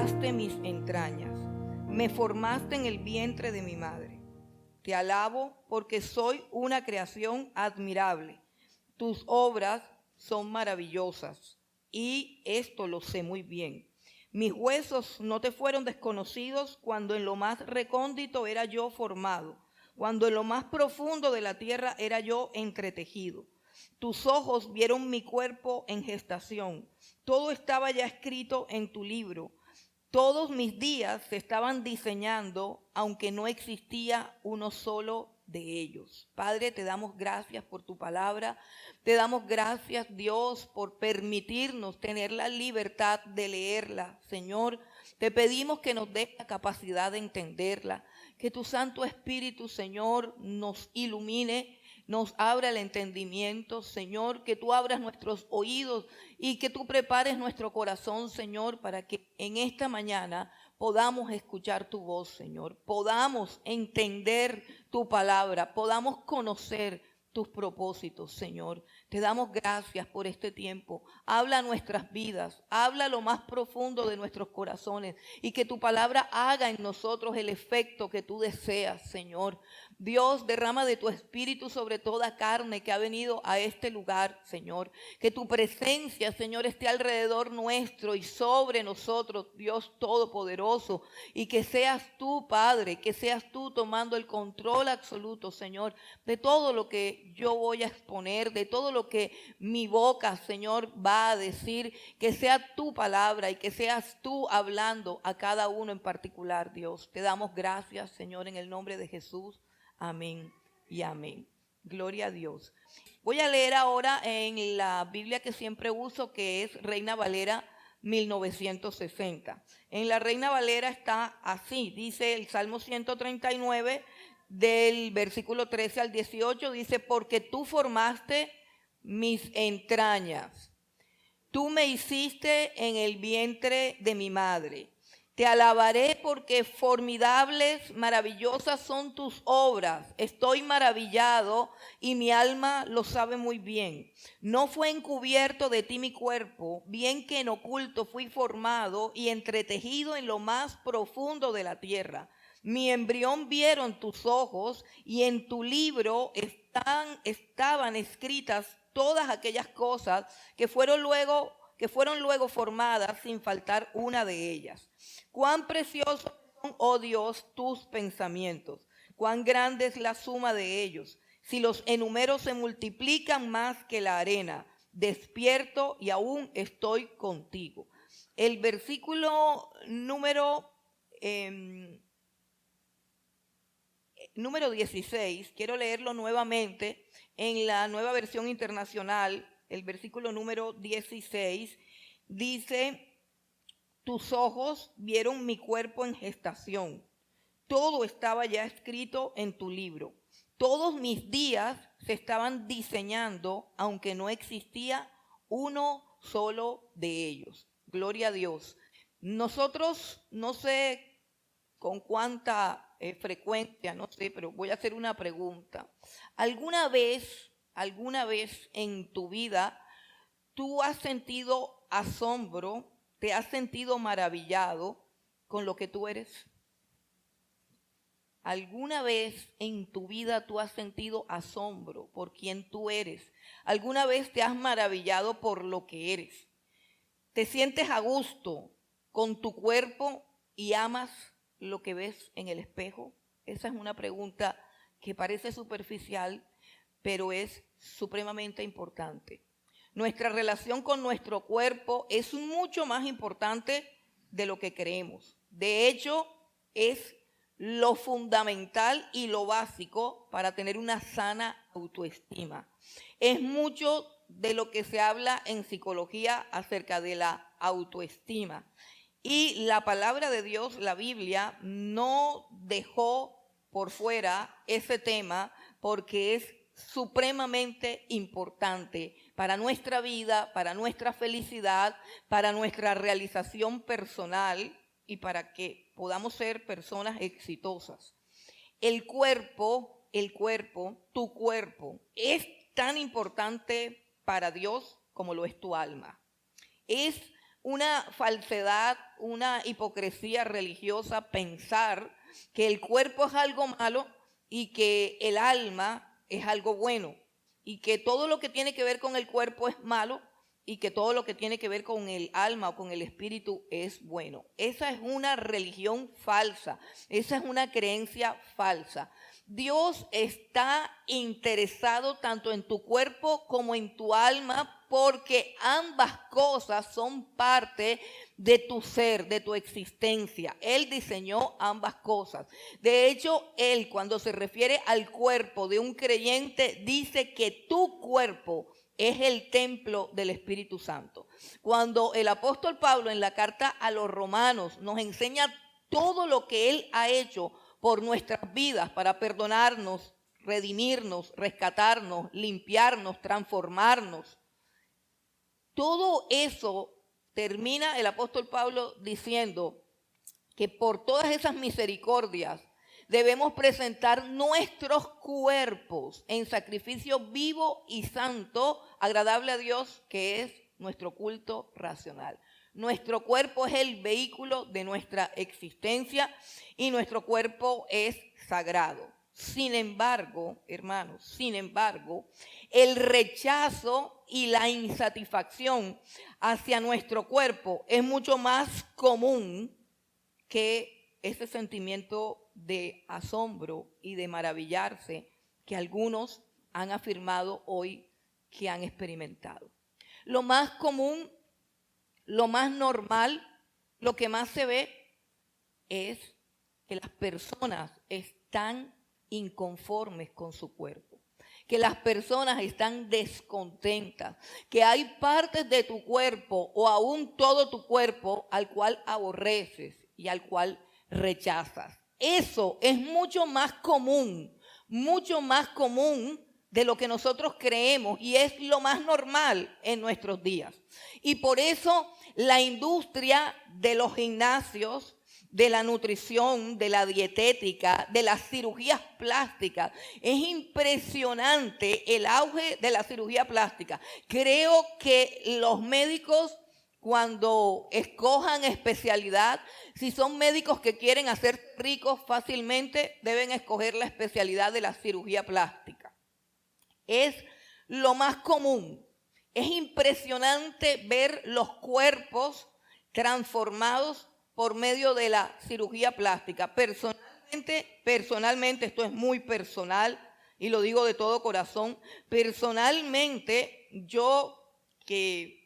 formaste mis entrañas, me formaste en el vientre de mi madre. Te alabo porque soy una creación admirable. Tus obras son maravillosas y esto lo sé muy bien. Mis huesos no te fueron desconocidos cuando en lo más recóndito era yo formado, cuando en lo más profundo de la tierra era yo entretejido. Tus ojos vieron mi cuerpo en gestación. Todo estaba ya escrito en tu libro. Todos mis días se estaban diseñando, aunque no existía uno solo de ellos. Padre, te damos gracias por tu palabra. Te damos gracias, Dios, por permitirnos tener la libertad de leerla. Señor, te pedimos que nos des la capacidad de entenderla. Que tu Santo Espíritu, Señor, nos ilumine, nos abra el entendimiento, Señor, que tú abras nuestros oídos y que tú prepares nuestro corazón, Señor, para que en esta mañana podamos escuchar tu voz, Señor, podamos entender tu palabra, podamos conocer tus propósitos, Señor. Te damos gracias por este tiempo. Habla nuestras vidas, habla lo más profundo de nuestros corazones y que tu palabra haga en nosotros el efecto que tú deseas, Señor. Dios, derrama de tu espíritu sobre toda carne que ha venido a este lugar, Señor. Que tu presencia, Señor, esté alrededor nuestro y sobre nosotros, Dios Todopoderoso. Y que seas tú, Padre, que seas tú tomando el control absoluto, Señor, de todo lo que yo voy a exponer, de todo lo que mi boca, Señor, va a decir. Que sea tu palabra y que seas tú hablando a cada uno en particular, Dios. Te damos gracias, Señor, en el nombre de Jesús. Amén y amén. Gloria a Dios. Voy a leer ahora en la Biblia que siempre uso, que es Reina Valera 1960. En la Reina Valera está así, dice el Salmo 139, del versículo 13 al 18, dice: porque tú formaste mis entrañas, tú me hiciste en el vientre de mi madre. Te alabaré porque formidables, maravillosas son tus obras. Estoy maravillado y mi alma lo sabe muy bien. No fue encubierto de ti mi cuerpo, bien que en oculto fui formado y entretejido en lo más profundo de la tierra. Mi embrión vieron tus ojos y en tu libro estaban escritas todas aquellas cosas que fueron luego formadas sin faltar una de ellas. Cuán preciosos son, oh Dios, tus pensamientos, cuán grande es la suma de ellos. Si los enumero se multiplican más que la arena, despierto y aún estoy contigo. El versículo número 16, quiero leerlo nuevamente en la Nueva Versión Internacional. El versículo número 16 dice: tus ojos vieron mi cuerpo en gestación. Todo estaba ya escrito en tu libro. Todos mis días se estaban diseñando, aunque no existía uno solo de ellos. Gloria a Dios. Nosotros, no sé con cuánta frecuencia, no sé, pero voy a hacer una pregunta. ¿Alguna vez en tu vida tú has sentido asombro, te has sentido maravillado con lo que tú eres? ¿Alguna vez en tu vida tú has sentido asombro por quien tú eres? ¿Alguna vez te has maravillado por lo que eres? ¿Te sientes a gusto con tu cuerpo y amas lo que ves en el espejo? Esa es una pregunta que parece superficial, pero es supremamente importante. Nuestra relación con nuestro cuerpo es mucho más importante de lo que creemos. De hecho, es lo fundamental y lo básico para tener una sana autoestima. Es mucho de lo que se habla en psicología acerca de la autoestima. Y la palabra de Dios, la Biblia, no dejó por fuera ese tema porque es supremamente importante para nuestra vida, para nuestra felicidad, para nuestra realización personal y para que podamos ser personas exitosas. El cuerpo, tu cuerpo, es tan importante para Dios como lo es tu alma. Es una falsedad, una hipocresía religiosa pensar que el cuerpo es algo malo y que el alma es algo bueno, y que todo lo que tiene que ver con el cuerpo es malo y que todo lo que tiene que ver con el alma o con el espíritu es bueno. Esa es una religión falsa, esa es una creencia falsa. Dios está interesado tanto en tu cuerpo como en tu alma, porque ambas cosas son parte de tu ser, de tu existencia. Él diseñó ambas cosas. De hecho, Él, cuando se refiere al cuerpo de un creyente, dice que tu cuerpo es el templo del Espíritu Santo. Cuando el apóstol Pablo en la carta a los Romanos nos enseña todo lo que Él ha hecho por nuestras vidas para perdonarnos, redimirnos, rescatarnos, limpiarnos, transformarnos, todo eso termina el apóstol Pablo diciendo que por todas esas misericordias debemos presentar nuestros cuerpos en sacrificio vivo y santo, agradable a Dios, que es nuestro culto racional. Nuestro cuerpo es el vehículo de nuestra existencia y nuestro cuerpo es sagrado. Sin embargo, hermanos, el rechazo y la insatisfacción hacia nuestro cuerpo es mucho más común que ese sentimiento de asombro y de maravillarse que algunos han afirmado hoy que han experimentado. Lo más común, lo más normal, lo que más se ve es que las personas están inconformes con su cuerpo, que las personas están descontentas, que hay partes de tu cuerpo o aún todo tu cuerpo al cual aborreces y al cual rechazas. Eso es mucho más común de lo que nosotros creemos y es lo más normal en nuestros días. Y por eso la industria de los gimnasios, de la nutrición, de la dietética, de las cirugías plásticas. Es impresionante el auge de la cirugía plástica. Creo que los médicos, cuando escojan especialidad, si son médicos que quieren hacer ricos fácilmente, deben escoger la especialidad de la cirugía plástica. Es lo más común. Es impresionante ver los cuerpos transformados por medio de la cirugía plástica. Personalmente, esto es muy personal y lo digo de todo corazón, personalmente yo que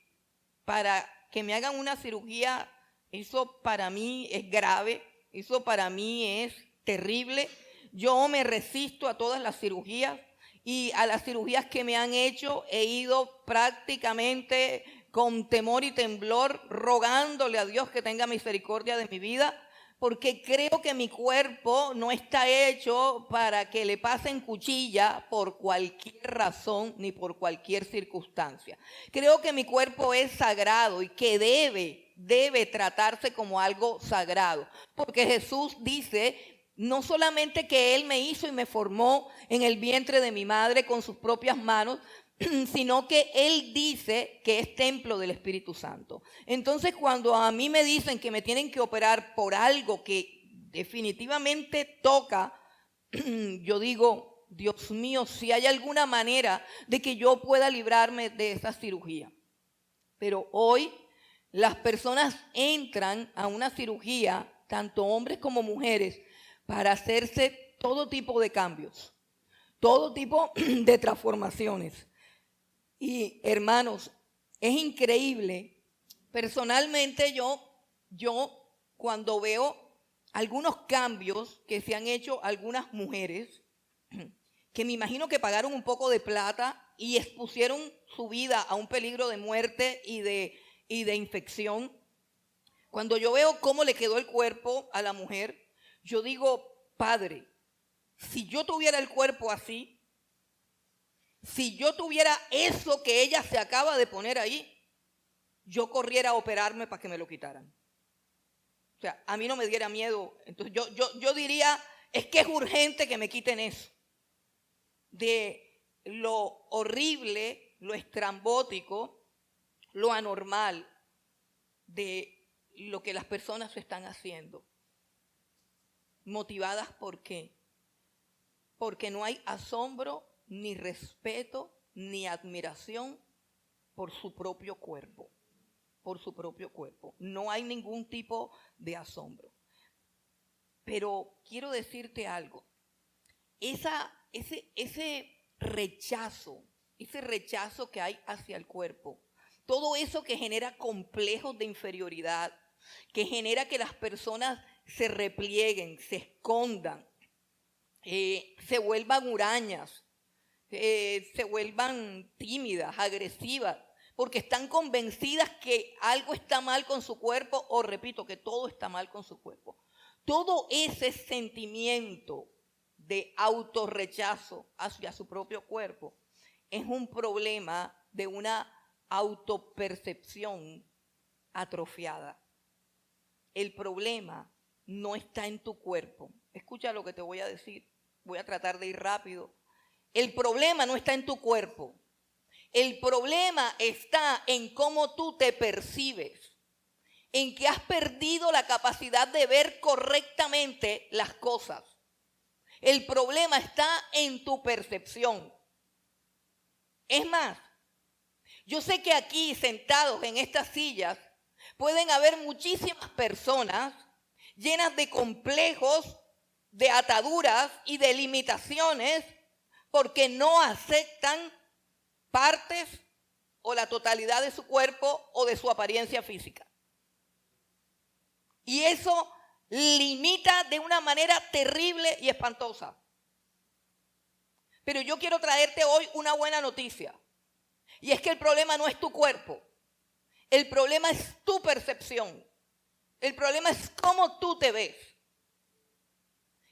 para que me hagan una cirugía, eso para mí es grave, eso para mí es terrible. Yo me resisto a todas las cirugías y a las cirugías que me han hecho he ido prácticamente con temor y temblor, rogándole a Dios que tenga misericordia de mi vida, porque creo que mi cuerpo no está hecho para que le pasen cuchilla por cualquier razón ni por cualquier circunstancia. Creo que mi cuerpo es sagrado y que debe tratarse como algo sagrado, porque Jesús dice no solamente que Él me hizo y me formó en el vientre de mi madre con sus propias manos, sino que Él dice que es templo del Espíritu Santo. Entonces, cuando a mí me dicen que me tienen que operar por algo que definitivamente toca, yo digo, Dios mío, si hay alguna manera de que yo pueda librarme de esa cirugía. Pero hoy las personas entran a una cirugía, tanto hombres como mujeres, para hacerse todo tipo de cambios, todo tipo de transformaciones. Y hermanos, es increíble. Personalmente yo cuando veo algunos cambios que se han hecho algunas mujeres, que me imagino que pagaron un poco de plata y expusieron su vida a un peligro de muerte y de infección. Cuando yo veo cómo le quedó el cuerpo a la mujer, yo digo, Padre, si yo tuviera el cuerpo así, si yo tuviera eso que ella se acaba de poner ahí, yo corriera a operarme para que me lo quitaran. O sea, a mí no me diera miedo. Entonces yo diría, es que es urgente que me quiten eso. De lo horrible, lo estrambótico, lo anormal de lo que las personas están haciendo. ¿Motivadas por qué? Porque no hay asombro, ni respeto, ni admiración por su propio cuerpo. Por su propio cuerpo. No hay ningún tipo de asombro. Pero quiero decirte algo. Ese rechazo que hay hacia el cuerpo, todo eso que genera complejos de inferioridad, que genera que las personas se replieguen, se escondan, se vuelvan hurañas, se vuelvan tímidas, agresivas, porque están convencidas que algo está mal con su cuerpo, o repito, que todo está mal con su cuerpo. Todo ese sentimiento de autorrechazo hacia su propio cuerpo es un problema de una autopercepción atrofiada. El problema no está en tu cuerpo. Escucha lo que te voy a decir. Voy a tratar de ir rápido. El problema no está en tu cuerpo. El problema está en cómo tú te percibes, en que has perdido la capacidad de ver correctamente las cosas. El problema está en tu percepción. Es más, yo sé que aquí sentados en estas sillas pueden haber muchísimas personas llenas de complejos, de ataduras y de limitaciones porque no aceptan partes o la totalidad de su cuerpo o de su apariencia física. Y eso limita de una manera terrible y espantosa. Pero yo quiero traerte hoy una buena noticia. Y es que el problema no es tu cuerpo. El problema es tu percepción. El problema es cómo tú te ves.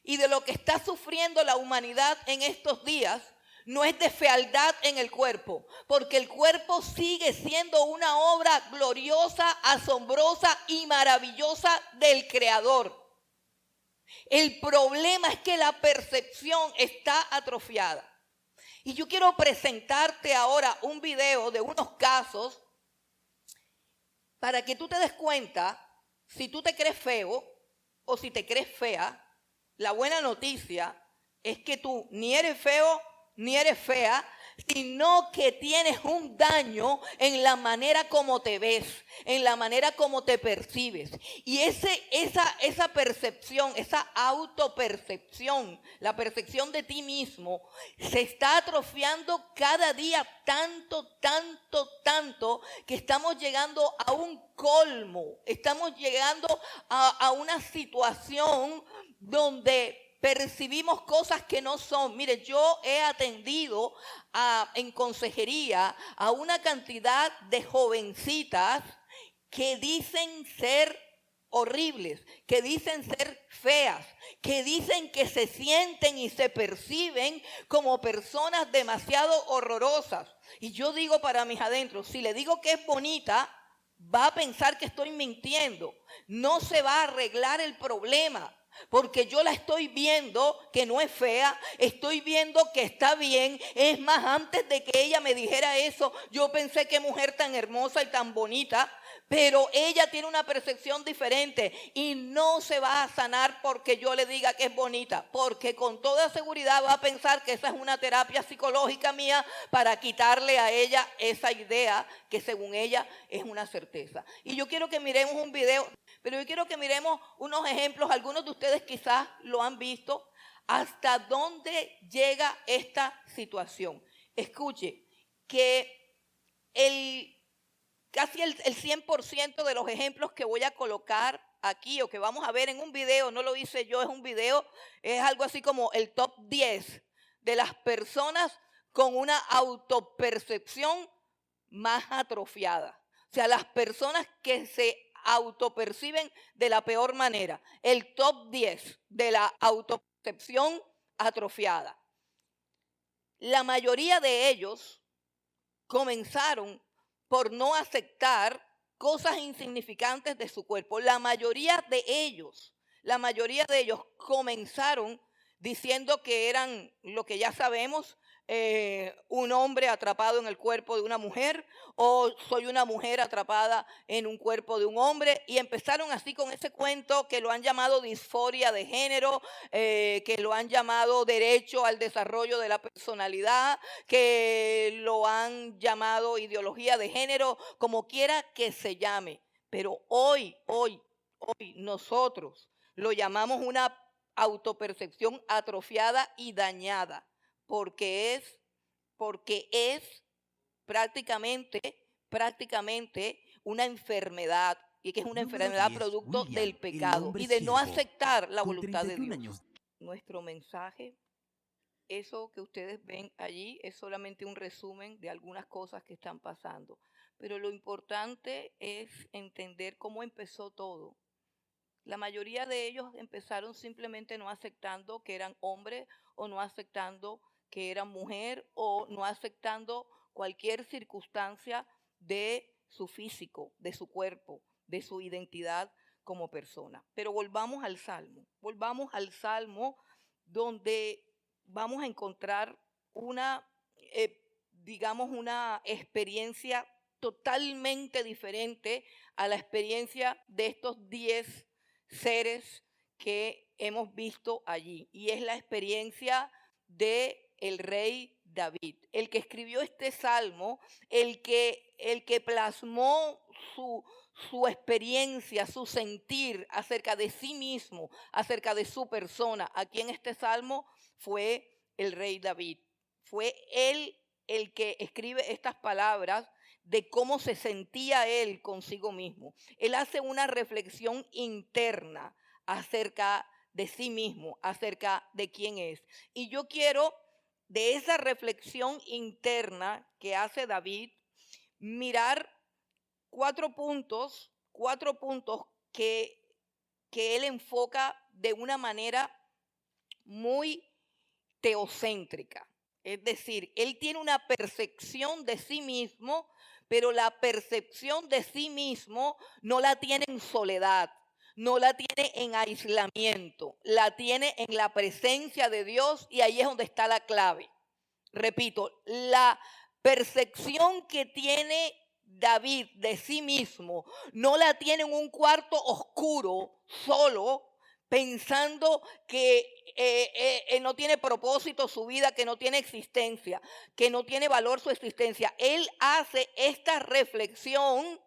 Y de lo que está sufriendo la humanidad en estos días no es de fealdad en el cuerpo, porque el cuerpo sigue siendo una obra gloriosa, asombrosa y maravillosa del Creador. El problema es que la percepción está atrofiada. Y yo quiero presentarte ahora un video de unos casos para que tú te des cuenta si tú te crees feo o si te crees fea. La buena noticia es que tú ni eres feo ni eres fea, sino que tienes un daño en la manera como te ves, en la manera como te percibes. Y esa percepción, esa autopercepción, la percepción de ti mismo, se está atrofiando cada día tanto, que estamos llegando a un colmo, estamos llegando a una situación donde percibimos cosas que no son. Mire, yo he atendido en consejería a una cantidad de jovencitas que dicen ser horribles, que dicen ser feas, que dicen que se sienten y se perciben como personas demasiado horrorosas. Y yo digo para mis adentros, si le digo que es bonita, va a pensar que estoy mintiendo. No se va a arreglar el problema. Porque yo la estoy viendo que no es fea, estoy viendo que está bien. Es más, antes de que ella me dijera eso, yo pensé qué mujer tan hermosa y tan bonita. Pero ella tiene una percepción diferente y no se va a sanar porque yo le diga que es bonita. Porque con toda seguridad va a pensar que esa es una terapia psicológica mía para quitarle a ella esa idea que según ella es una certeza. Y yo quiero que miremos un video, pero yo quiero que miremos unos ejemplos. Algunos de ustedes quizás lo han visto. ¿Hasta dónde llega esta situación? Escuche, que casi el 100% de los ejemplos que voy a colocar aquí o que vamos a ver en un video, no lo hice yo, es un video, es algo así como el top 10 de las personas con una autopercepción más atrofiada. O sea, las personas que se autoperciben de la peor manera. El top 10 de la autopercepción atrofiada. La mayoría de ellos comenzaron por no aceptar cosas insignificantes de su cuerpo. La mayoría de ellos comenzaron diciendo que eran lo que ya sabemos, un hombre atrapado en el cuerpo de una mujer o soy una mujer atrapada en un cuerpo de un hombre. Y empezaron así con ese cuento que lo han llamado disforia de género, que lo han llamado derecho al desarrollo de la personalidad, que lo han llamado ideología de género, como quiera que se llame. Pero hoy nosotros lo llamamos una autopercepción atrofiada y dañada, porque es prácticamente una enfermedad, y que es una Número enfermedad 10. producto William, del el pecado hombre y de no siervo. aceptar la Con voluntad de 31 Dios. años. Nuestro mensaje, eso que ustedes ven allí, es solamente un resumen de algunas cosas que están pasando. Pero lo importante es entender cómo empezó todo. La mayoría de ellos empezaron simplemente no aceptando que eran hombres o no aceptando que eran mujer o no aceptando cualquier circunstancia de su físico, de su cuerpo, de su identidad como persona. Pero volvamos al Salmo donde vamos a encontrar una, digamos, una experiencia totalmente diferente a la experiencia de estos 10 seres que hemos visto allí. Y es la experiencia de el rey David, el que escribió este salmo, el que plasmó su experiencia, su sentir acerca de sí mismo, acerca de su persona. Aquí en este salmo fue el rey David. Fue él el que escribe estas palabras de cómo se sentía él consigo mismo. Él hace una reflexión interna acerca de sí mismo, acerca de quién es. Y yo quiero, de esa reflexión interna que hace David, mirar cuatro puntos que él enfoca de una manera muy teocéntrica. Es decir, él tiene una percepción de sí mismo, pero la percepción de sí mismo no la tiene en soledad, no la tiene en aislamiento, la tiene en la presencia de Dios, y ahí es donde está la clave. Repito, la percepción que tiene David de sí mismo no la tiene en un cuarto oscuro, solo, pensando que no tiene propósito su vida, que no tiene existencia, que no tiene valor su existencia. Él hace esta reflexión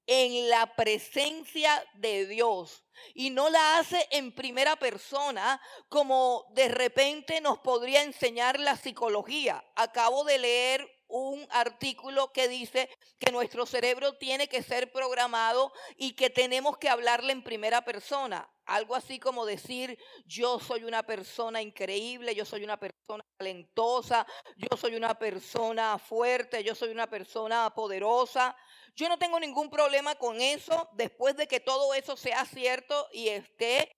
en la presencia de Dios y no la hace en primera persona como de repente nos podría enseñar la psicología. Acabo de leer un artículo que dice que nuestro cerebro tiene que ser programado y que tenemos que hablarle en primera persona. Algo así como decir, yo soy una persona increíble, yo soy una persona talentosa, yo soy una persona fuerte, yo soy una persona poderosa. Yo no tengo ningún problema con eso después de que todo eso sea cierto y esté,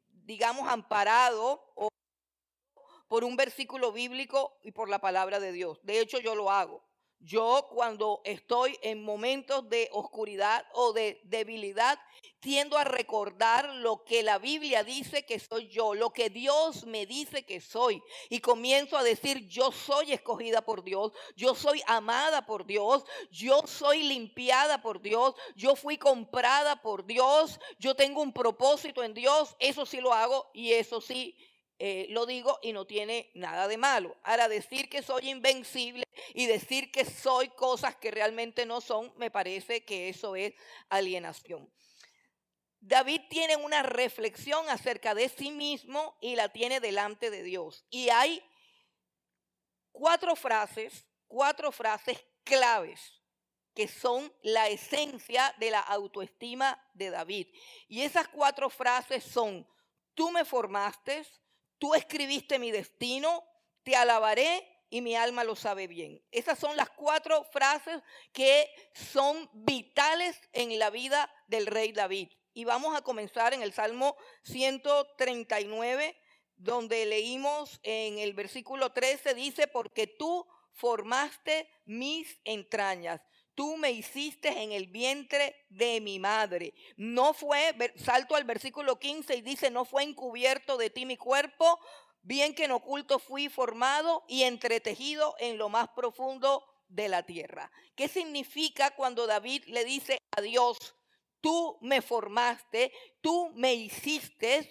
digamos, amparado por un versículo bíblico y por la palabra de Dios. De hecho, yo lo hago. Yo cuando estoy en momentos de oscuridad o de debilidad, tiendo a recordar lo que la Biblia dice que soy yo, lo que Dios me dice que soy. Y comienzo a decir, yo soy escogida por Dios, yo soy amada por Dios, yo soy limpiada por Dios, yo fui comprada por Dios, yo tengo un propósito en Dios. Eso sí lo hago y eso sí lo digo y no tiene nada de malo. Ahora, decir que soy invencible y decir que soy cosas que realmente no son, me parece que eso es alienación. David tiene una reflexión acerca de sí mismo y la tiene delante de Dios. Y hay cuatro frases claves que son la esencia de la autoestima de David. Y esas cuatro frases son: tú me formaste, tú escribiste mi destino, te alabaré y mi alma lo sabe bien. Esas son las cuatro frases que son vitales en la vida del rey David. Y vamos a comenzar en el Salmo 139, donde leímos en el versículo 13, dice, porque tú formaste mis entrañas. Tú me hiciste en el vientre de mi madre. No fue, salto al versículo 15 y dice, no fue encubierto de ti mi cuerpo bien que en oculto fui formado y entretejido en lo más profundo de la tierra. ¿Qué significa cuando David le dice a Dios, tú me formaste, tú me hiciste?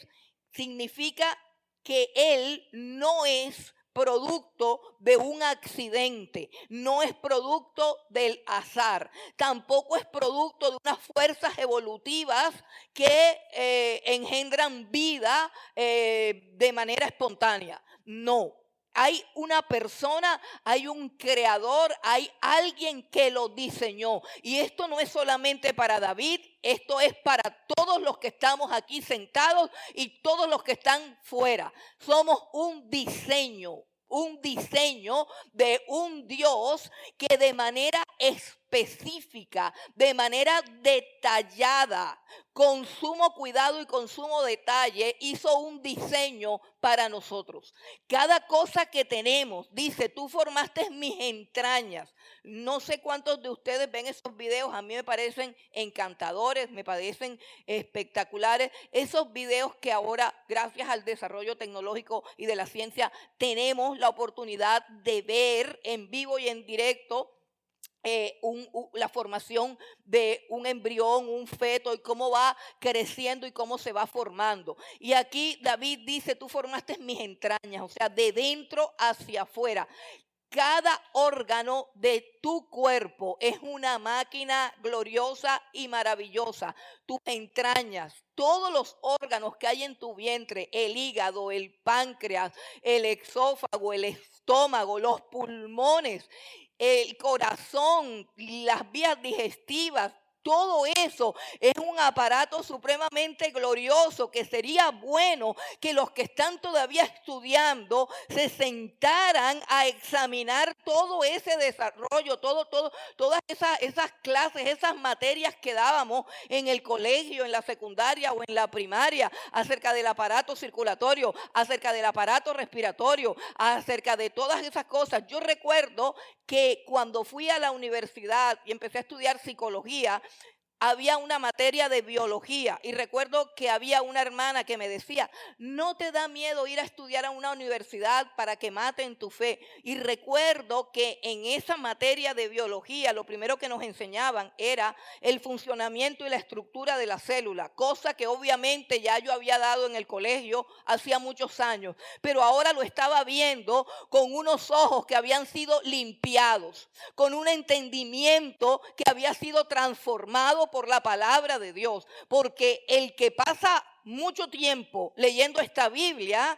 Significa que él no es producto de un accidente, no es producto del azar, tampoco es producto de unas fuerzas evolutivas que engendran vida de manera espontánea. No. Hay una persona, hay un creador, hay alguien que lo diseñó. Y esto no es solamente para David, esto es para todos los que estamos aquí sentados y todos los que están fuera. Somos un diseño de un Dios que de manera específica, de manera detallada, con sumo cuidado y con sumo detalle, hizo un diseño para nosotros. Cada cosa que tenemos, dice, tú formaste mis entrañas. No sé cuántos de ustedes ven esos videos, a mí me parecen encantadores, me parecen espectaculares. Esos videos que ahora, gracias al desarrollo tecnológico y de la ciencia, tenemos la oportunidad de ver en vivo y en directo la formación de un embrión, un feto, y cómo va creciendo y cómo se va formando. Y aquí David dice, tú formaste mis entrañas, o sea, de dentro hacia afuera. Cada órgano de tu cuerpo es una máquina gloriosa y maravillosa. Tus entrañas, todos los órganos que hay en tu vientre, el hígado, el páncreas, el esófago, el estómago, los pulmones, el corazón, las vías digestivas, todo eso es un aparato supremamente glorioso que sería bueno que los que están todavía estudiando se sentaran a examinar todo ese desarrollo, todas esas clases, esas materias que dábamos en el colegio, en la secundaria o en la primaria, acerca del aparato circulatorio, acerca del aparato respiratorio, acerca de todas esas cosas. Yo recuerdo que cuando fui a la universidad y empecé a estudiar psicología, había una materia de biología y recuerdo que había una hermana que me decía, ¿no te da miedo ir a estudiar a una universidad para que maten tu fe? Y recuerdo que en esa materia de biología lo primero que nos enseñaban era el funcionamiento y la estructura de la célula, cosa que obviamente ya yo había dado en el colegio hacía muchos años, pero ahora lo estaba viendo con unos ojos que habían sido limpiados, con un entendimiento que había sido transformado por la palabra de Dios, porque el que pasa mucho tiempo leyendo esta Biblia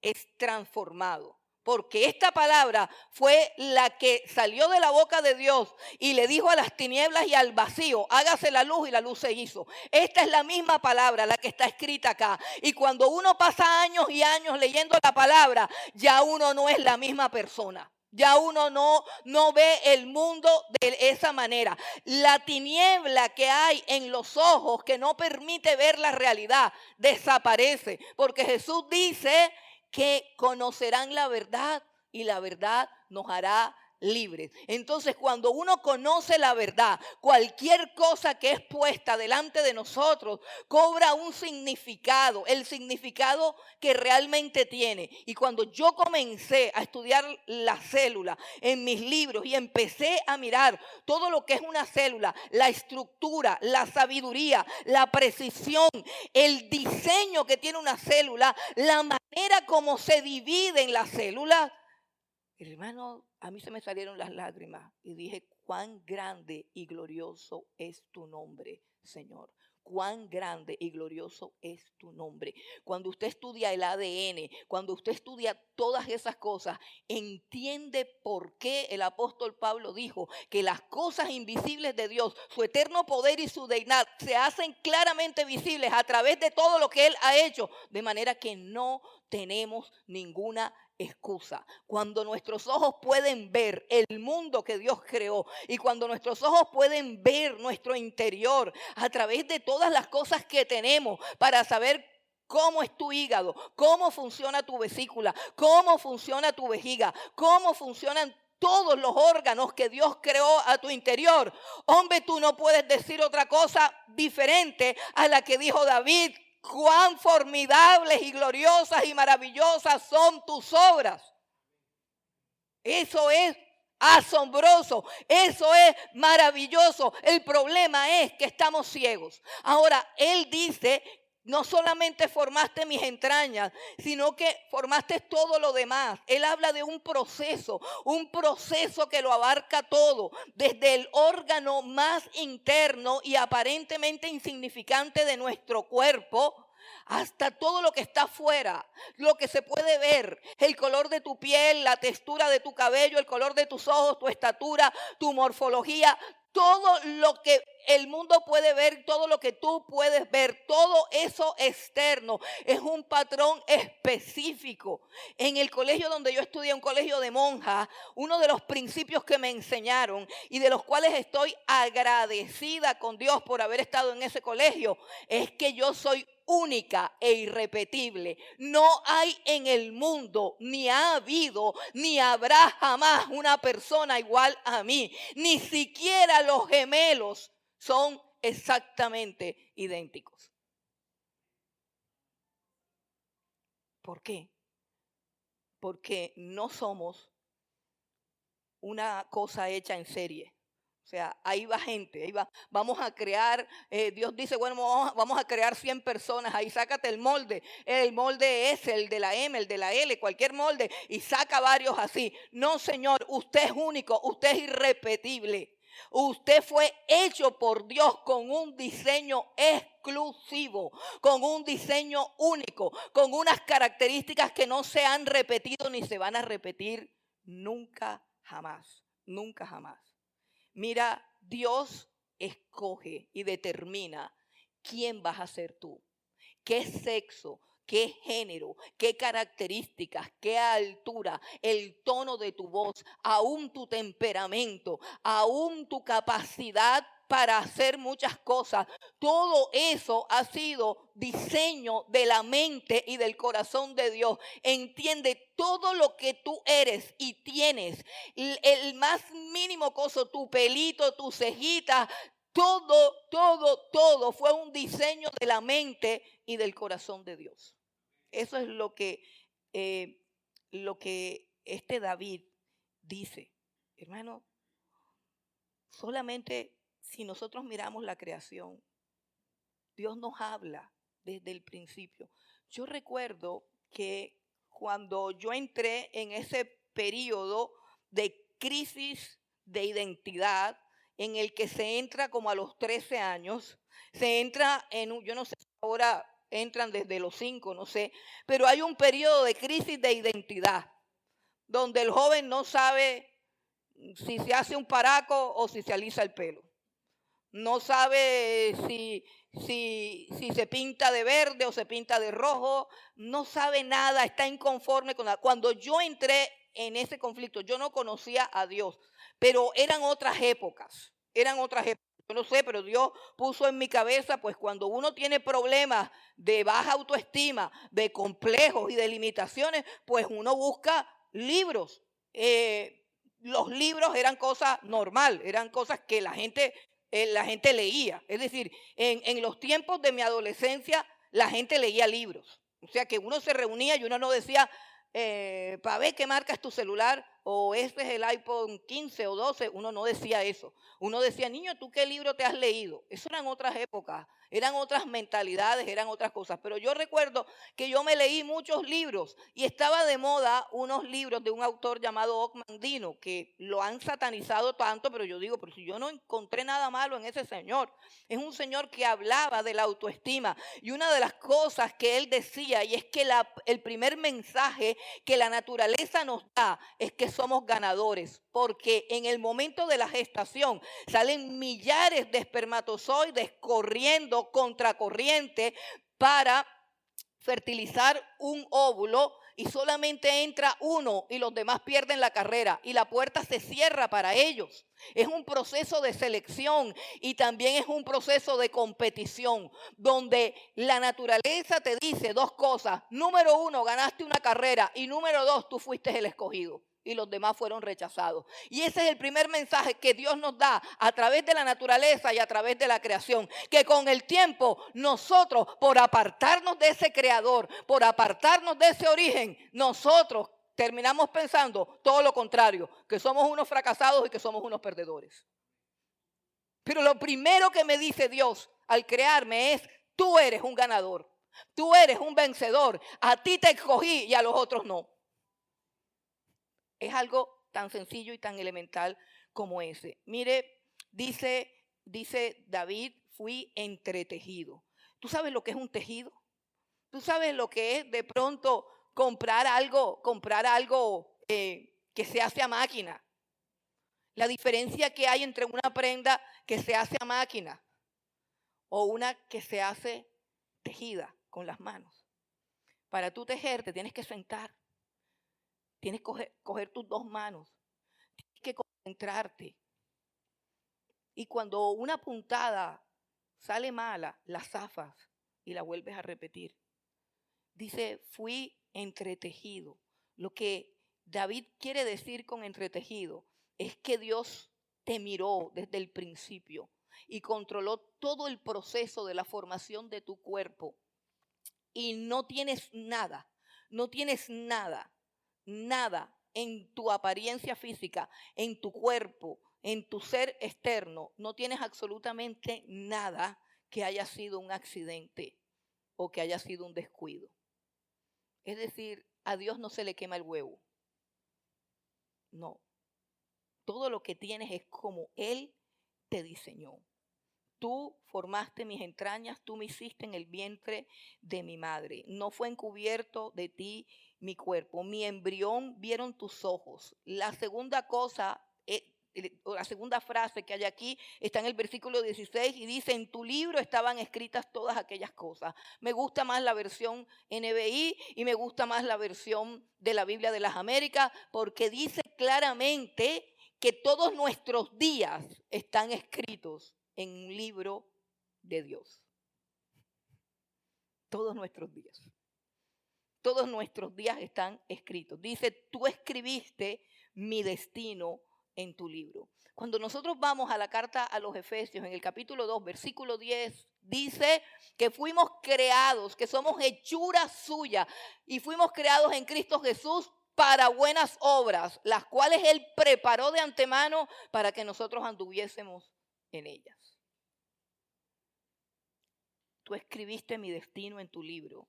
es transformado, porque esta palabra fue la que salió de la boca de Dios y le dijo a las tinieblas y al vacío, hágase la luz, y la luz se hizo. Esta es la misma palabra, la que está escrita acá, y cuando uno pasa años y años leyendo la palabra, ya uno no es la misma persona. Ya uno no ve el mundo de esa manera. La tiniebla que hay en los ojos que no permite ver la realidad desaparece. Porque Jesús dice que conocerán la verdad y la verdad nos hará libres. Entonces, cuando uno conoce la verdad, cualquier cosa que es puesta delante de nosotros cobra un significado, el significado que realmente tiene. Y cuando yo comencé a estudiar la célula en mis libros y empecé a mirar todo lo que es una célula, la estructura, la sabiduría, la precisión, el diseño que tiene una célula, la manera como se dividen las células, hermano, a mí se me salieron las lágrimas y dije, cuán grande y glorioso es tu nombre, Señor. Cuán grande y glorioso es tu nombre. Cuando usted estudia el ADN, cuando usted estudia todas esas cosas, entiende por qué el apóstol Pablo dijo que las cosas invisibles de Dios, su eterno poder y su deidad, se hacen claramente visibles a través de todo lo que Él ha hecho, de manera que no tenemos ninguna excusa. Cuando nuestros ojos pueden ver el mundo que Dios creó y cuando nuestros ojos pueden ver nuestro interior a través de todas las cosas que tenemos para saber cómo es tu hígado, cómo funciona tu vesícula, cómo funciona tu vejiga, cómo funcionan todos los órganos que Dios creó a tu interior. Hombre, tú no puedes decir otra cosa diferente a la que dijo David. cuán formidables y gloriosas y maravillosas son tus obras. Eso es asombroso, eso es maravilloso. El problema es que estamos ciegos. Ahora, él dice, no solamente formaste mis entrañas, sino que formaste todo lo demás. Él habla de un proceso que lo abarca todo, desde el órgano más interno y aparentemente insignificante de nuestro cuerpo, hasta todo lo que está afuera, lo que se puede ver, el color de tu piel, la textura de tu cabello, el color de tus ojos, tu estatura, tu morfología, todo lo que el mundo puede ver, todo lo que tú puedes ver, todo eso externo es un patrón específico. En el colegio donde yo estudié, un colegio de monjas, uno de los principios que me enseñaron y de los cuales estoy agradecida con Dios por haber estado en ese colegio, es que yo soy única e irrepetible. No hay en el mundo, ni ha habido, ni habrá jamás una persona igual a mí. Ni siquiera los gemelos son exactamente idénticos. ¿Por qué? Porque no somos una cosa hecha en serie. O sea, ahí va gente, ahí va. Vamos a crear, Dios dice, bueno, vamos a crear 100 personas. Ahí sácate el molde S, el de la M, el de la L, cualquier molde. Y saca varios así. No, Señor, usted es único, usted es irrepetible. Usted fue hecho por Dios con un diseño exclusivo, con un diseño único, con unas características que no se han repetido ni se van a repetir nunca jamás, nunca jamás. Mira, Dios escoge y determina quién vas a ser tú, qué sexo, qué género, qué características, qué altura, el tono de tu voz, aún tu temperamento, aún tu capacidad para hacer muchas cosas. Todo eso ha sido diseño de la mente y del corazón de Dios. Entiende todo lo que tú eres y tienes, el más mínimo coso, tu pelito, tu cejita, todo fue un diseño de la mente y del corazón de Dios. Eso es lo que este David dice. Hermano, solamente si nosotros miramos la creación, Dios nos habla desde el principio. Yo recuerdo que cuando yo entré en ese periodo de crisis de identidad, en el que se entra como a los 13 años, se entra yo no sé, ahora entran desde los 5, no sé, pero hay un periodo de crisis de identidad, donde el joven no sabe si se hace un paraco o si se alisa el pelo. No sabe si se pinta de verde o se pinta de rojo, no sabe nada, está inconforme con nada. Cuando yo entré en ese conflicto, yo no conocía a Dios, pero eran otras épocas. Yo no sé, pero Dios puso en mi cabeza, pues cuando uno tiene problemas de baja autoestima, de complejos y de limitaciones, pues uno busca libros. Los libros eran cosas normal, eran cosas que la gente leía. Es decir, en los tiempos de mi adolescencia, la gente leía libros. O sea, que uno se reunía y uno no decía, para ver qué marca es tu celular, o este es el iPhone 15 o 12, uno no decía eso. Uno decía, niño, ¿tú qué libro te has leído? Eso eran otras épocas, eran otras mentalidades, eran otras cosas. Pero yo recuerdo que yo me leí muchos libros y estaba de moda unos libros de un autor llamado Ocmandino, que lo han satanizado tanto, pero yo digo, pero si yo no encontré nada malo en ese señor. Es un señor que hablaba de la autoestima. Y una de las cosas que él decía, y es que el primer mensaje que la naturaleza nos da es que somos ganadores, porque en el momento de la gestación salen millares de espermatozoides corriendo contracorriente para fertilizar un óvulo, y solamente entra uno y los demás pierden la carrera y la puerta se cierra para ellos. Es un proceso de selección y también es un proceso de competición, donde la naturaleza te dice dos cosas. Número uno, ganaste una carrera, y número dos, tú fuiste el escogido. y los demás fueron rechazados. Y ese es el primer mensaje que Dios nos da a través de la naturaleza y a través de la creación. Que con el tiempo nosotros, por apartarnos de ese creador, por apartarnos de ese origen, nosotros terminamos pensando todo lo contrario, que somos unos fracasados y que somos unos perdedores. Pero lo primero que me dice Dios al crearme es: tú eres un ganador, tú eres un vencedor, a ti te escogí y a los otros no. Es algo tan sencillo y tan elemental como ese. Mire, dice David, fui entretejido. ¿Tú sabes lo que es un tejido? ¿Tú sabes lo que es de pronto comprar algo que se hace a máquina? La diferencia que hay entre una prenda que se hace a máquina o una que se hace tejida con las manos. Para tú tejer te tienes que sentar. Tienes que coger tus dos manos. Tienes que concentrarte. Y cuando una puntada sale mala, la zafas y la vuelves a repetir. Dice, fui entretejido. Lo que David quiere decir con entretejido es que Dios te miró desde el principio y controló todo el proceso de la formación de tu cuerpo. Y no tienes nada en tu apariencia física, en tu cuerpo, en tu ser externo, no tienes absolutamente nada que haya sido un accidente o que haya sido un descuido. Es decir, a Dios no se le quema el huevo. No. Todo lo que tienes es como Él te diseñó. Tú formaste mis entrañas, tú me hiciste en el vientre de mi madre. No fue encubierto de ti mi cuerpo. Mi embrión vieron tus ojos. La segunda frase que hay aquí está en el versículo 16 y dice, en tu libro estaban escritas todas aquellas cosas. Me gusta más la versión NBI y me gusta más la versión de la Biblia de las Américas porque dice claramente que todos nuestros días están escritos en un libro de Dios. Todos nuestros días. Todos nuestros días están escritos. Dice, tú escribiste mi destino en tu libro. Cuando nosotros vamos a la carta a los Efesios, en el capítulo 2, versículo 10, dice que fuimos creados, que somos hechura suya y fuimos creados en Cristo Jesús para buenas obras, las cuales Él preparó de antemano para que nosotros anduviésemos en ellas. Tú escribiste mi destino en tu libro,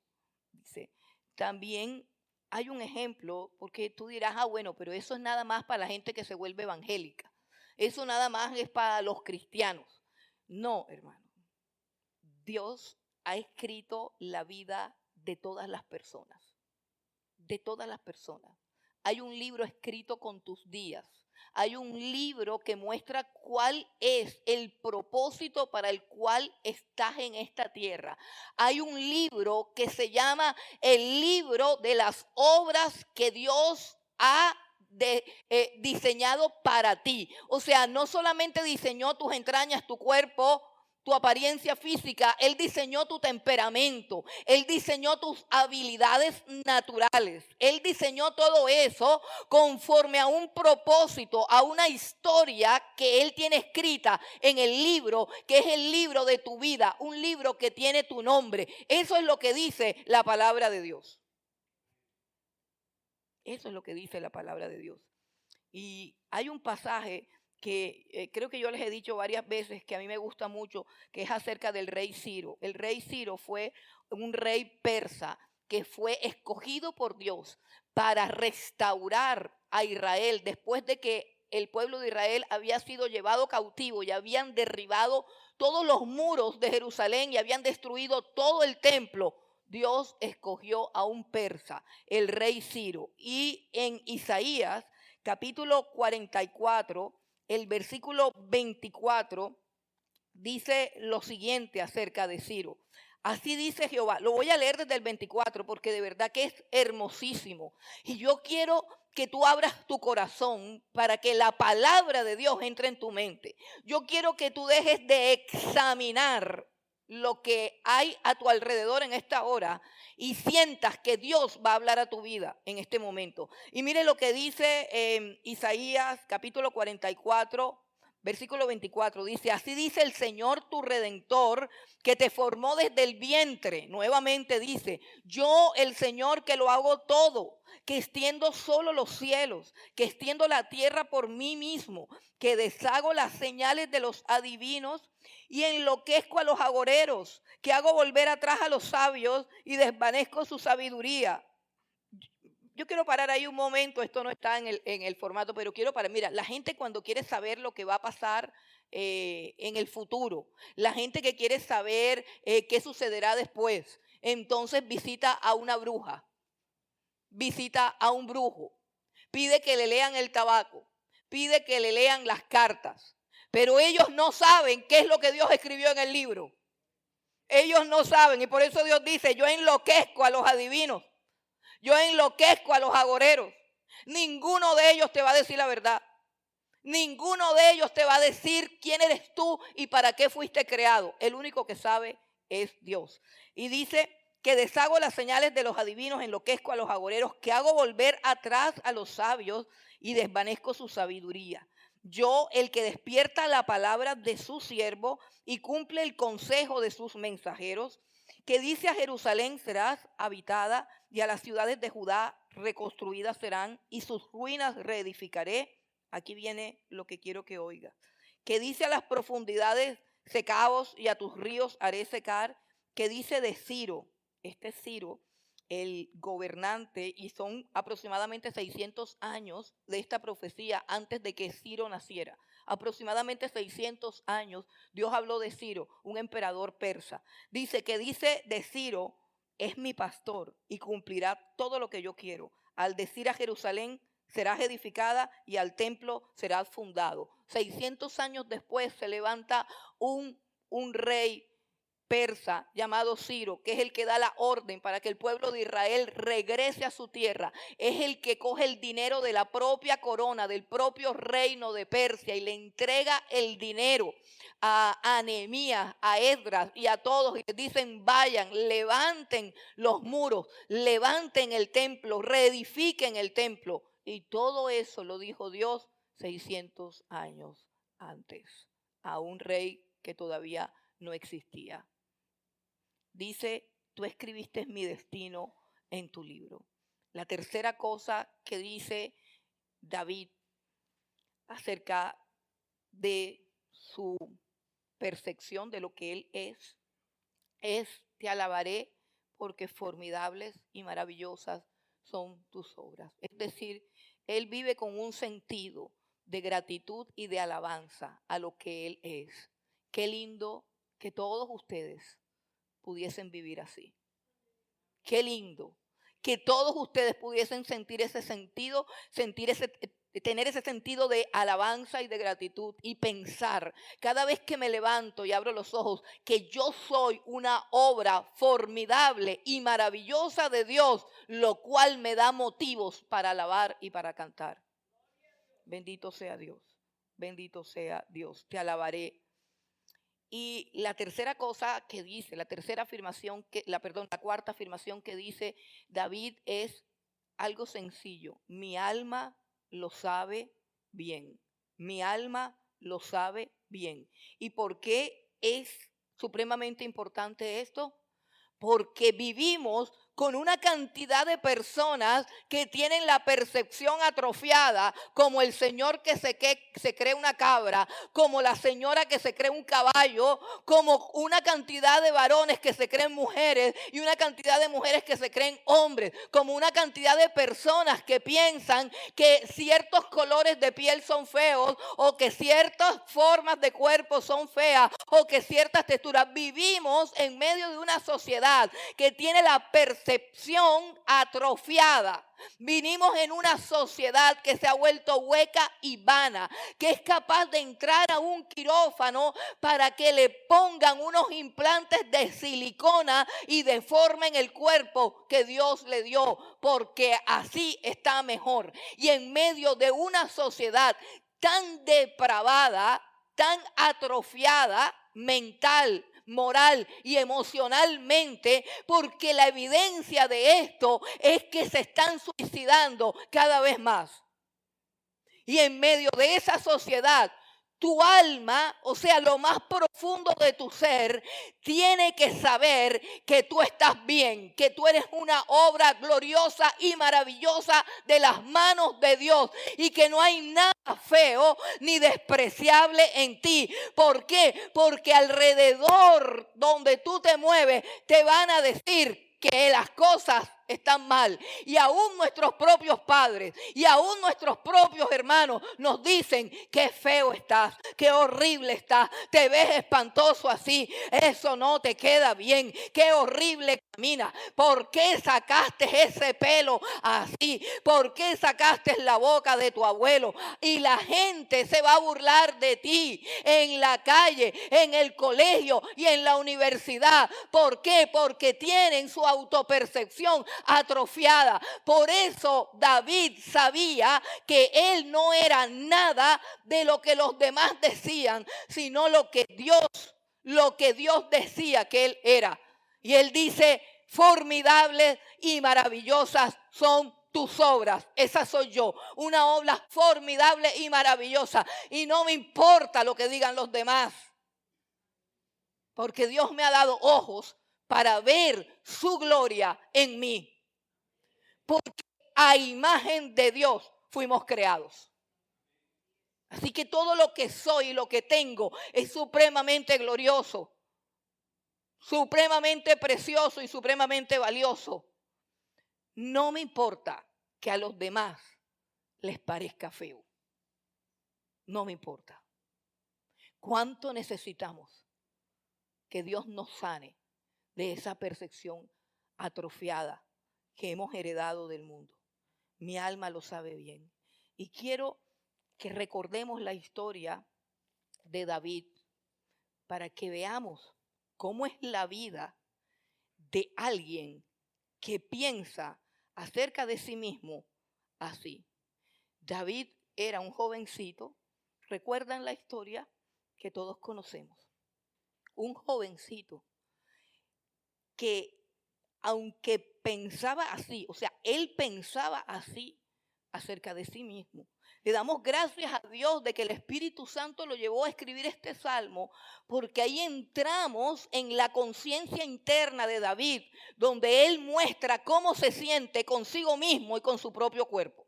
dice. También hay un ejemplo, porque tú dirás, bueno, pero eso es nada más para la gente que se vuelve evangélica. Eso nada más es para los cristianos. No, hermano. Dios ha escrito la vida de todas las personas. De todas las personas. Hay un libro escrito con tus días. Hay un libro que muestra cuál es el propósito para el cual estás en esta tierra. Hay un libro que se llama el libro de las obras que Dios ha diseñado para ti. O sea, no solamente diseñó tus entrañas, tu cuerpo, tu apariencia física, Él diseñó tu temperamento, Él diseñó tus habilidades naturales, Él diseñó todo eso conforme a un propósito, a una historia que Él tiene escrita en el libro, que es el libro de tu vida, un libro que tiene tu nombre. Eso es lo que dice la palabra de Dios. Eso es lo que dice la palabra de Dios. Y hay un pasaje que creo que yo les he dicho varias veces que a mí me gusta mucho, que es acerca del rey Ciro. El rey Ciro fue un rey persa que fue escogido por Dios para restaurar a Israel después de que el pueblo de Israel había sido llevado cautivo y habían derribado todos los muros de Jerusalén y habían destruido todo el templo. Dios escogió a un persa, el rey Ciro. Y en Isaías, capítulo 44, el versículo 24, dice lo siguiente acerca de Ciro. Así dice Jehová. Lo voy a leer desde el 24 porque de verdad que es hermosísimo. Y yo quiero que tú abras tu corazón para que la palabra de Dios entre en tu mente. Yo quiero que tú dejes de examinar lo que hay a tu alrededor en esta hora y sientas que Dios va a hablar a tu vida en este momento. Y mire lo que dice Isaías capítulo 44, versículo 24. Dice, así dice el Señor tu Redentor, que te formó desde el vientre. Nuevamente dice, yo el Señor que lo hago todo, que extiendo solo los cielos, que extiendo la tierra por mí mismo, que deshago las señales de los adivinos y enloquezco a los agoreros, que hago volver atrás a los sabios y desvanezco su sabiduría. Yo quiero parar ahí un momento, esto no está en el formato, pero quiero parar. Mira, la gente cuando quiere saber lo que va a pasar en el futuro, la gente que quiere saber qué sucederá después, entonces visita a una bruja, visita a un brujo, pide que le lean el tabaco, pide que le lean las cartas, pero ellos no saben qué es lo que Dios escribió en el libro. Ellos no saben y por eso Dios dice, yo enloquezco a los adivinos. Yo enloquezco a los agoreros. Ninguno de ellos te va a decir la verdad. Ninguno de ellos te va a decir quién eres tú y para qué fuiste creado. El único que sabe es Dios. Y dice que deshago las señales de los adivinos, enloquezco a los agoreros, que hago volver atrás a los sabios y desvanezco su sabiduría. Yo, el que despierta la palabra de su siervo y cumple el consejo de sus mensajeros, que dice a Jerusalén serás habitada y a las ciudades de Judá reconstruidas serán y sus ruinas reedificaré. Aquí viene lo que quiero que oigas. Que dice a las profundidades secaos y a tus ríos haré secar. Que dice de Ciro, este es Ciro, el gobernante, y son aproximadamente 600 años de esta profecía antes de que Ciro naciera. Aproximadamente 600 años Dios habló de Ciro, un emperador persa. Dice de Ciro, es mi pastor y cumplirá todo lo que yo quiero. Al decir a Jerusalén, serás edificada y al templo serás fundado. 600 años después se levanta un rey persa llamado Ciro, que es el que da la orden para que el pueblo de Israel regrese a su tierra. Es el que coge el dinero de la propia corona, del propio reino de Persia y le entrega el dinero a Nehemías, a Esdras y a todos y les dicen vayan, levanten los muros, levanten el templo, reedifiquen el templo. Y todo eso lo dijo Dios 600 años antes a un rey que todavía no existía. Dice, tú escribiste mi destino en tu libro. La tercera cosa que dice David acerca de su percepción de lo que él es, te alabaré porque formidables y maravillosas son tus obras. Es decir, él vive con un sentido de gratitud y de alabanza a lo que él es. Qué lindo que todos ustedes pudiesen vivir así. Qué lindo que todos ustedes pudiesen sentir ese sentido, tener ese sentido de alabanza y de gratitud y pensar cada vez que me levanto y abro los ojos que yo soy una obra formidable y maravillosa de Dios, lo cual me da motivos para alabar y para cantar. Bendito sea Dios, bendito sea Dios, te alabaré. Y la tercera cosa que dice, la cuarta afirmación que dice David es algo sencillo. Mi alma lo sabe bien. Mi alma lo sabe bien. ¿Y por qué es supremamente importante esto? Porque vivimos con una cantidad de personas que tienen la percepción atrofiada, como el señor que se cree una cabra, como la señora que se cree un caballo, como una cantidad de varones que se creen mujeres y una cantidad de mujeres que se creen hombres, como una cantidad de personas que piensan que ciertos colores de piel son feos o que ciertas formas de cuerpo son feas o que ciertas texturas. Vivimos en medio de una sociedad que tiene la percepción atrofiada. Vinimos en una sociedad que se ha vuelto hueca y vana, que es capaz de entrar a un quirófano para que le pongan unos implantes de silicona y deformen el cuerpo que Dios le dio, porque así está mejor. Y en medio de una sociedad tan depravada, tan atrofiada mental, moral y emocionalmente, porque la evidencia de esto es que se están suicidando cada vez más. Y en medio de esa sociedad, tu alma, o sea, lo más profundo de tu ser, tiene que saber que tú estás bien, que tú eres una obra gloriosa y maravillosa de las manos de Dios y que no hay nada feo ni despreciable en ti. ¿Por qué? Porque alrededor donde tú te mueves te van a decir que las cosas están mal, y aún nuestros propios padres y aún nuestros propios hermanos nos dicen: qué feo estás, qué horrible estás, te ves espantoso así, eso no te queda bien, qué horrible caminas, ¿por qué sacaste ese pelo así? ¿Por qué sacaste la boca de tu abuelo? Y la gente se va a burlar de ti en la calle, en el colegio y en la universidad. ¿Por qué? Porque tienen su autopercepción atrofiada. Por eso David sabía que él no era nada de lo que los demás decían, sino lo que Dios decía que él era. Y él dice: formidables y maravillosas son tus obras. Esa soy yo, una obra formidable y maravillosa. Y no me importa lo que digan los demás, porque Dios me ha dado ojos para ver su gloria en mí. Porque a imagen de Dios fuimos creados. Así que todo lo que soy y lo que tengo es supremamente glorioso, supremamente precioso y supremamente valioso. No me importa que a los demás les parezca feo. No me importa. ¿Cuánto necesitamos que Dios nos sane de esa percepción atrofiada que hemos heredado del mundo? Mi alma lo sabe bien. Y quiero que recordemos la historia de David para que veamos cómo es la vida de alguien que piensa acerca de sí mismo así. David era un jovencito, recuerdan la historia que todos conocemos. Un jovencito que, aunque pensaba así, o sea, él pensaba así acerca de sí mismo. Le damos gracias a Dios de que el Espíritu Santo lo llevó a escribir este salmo, porque ahí entramos en la conciencia interna de David, donde él muestra cómo se siente consigo mismo y con su propio cuerpo.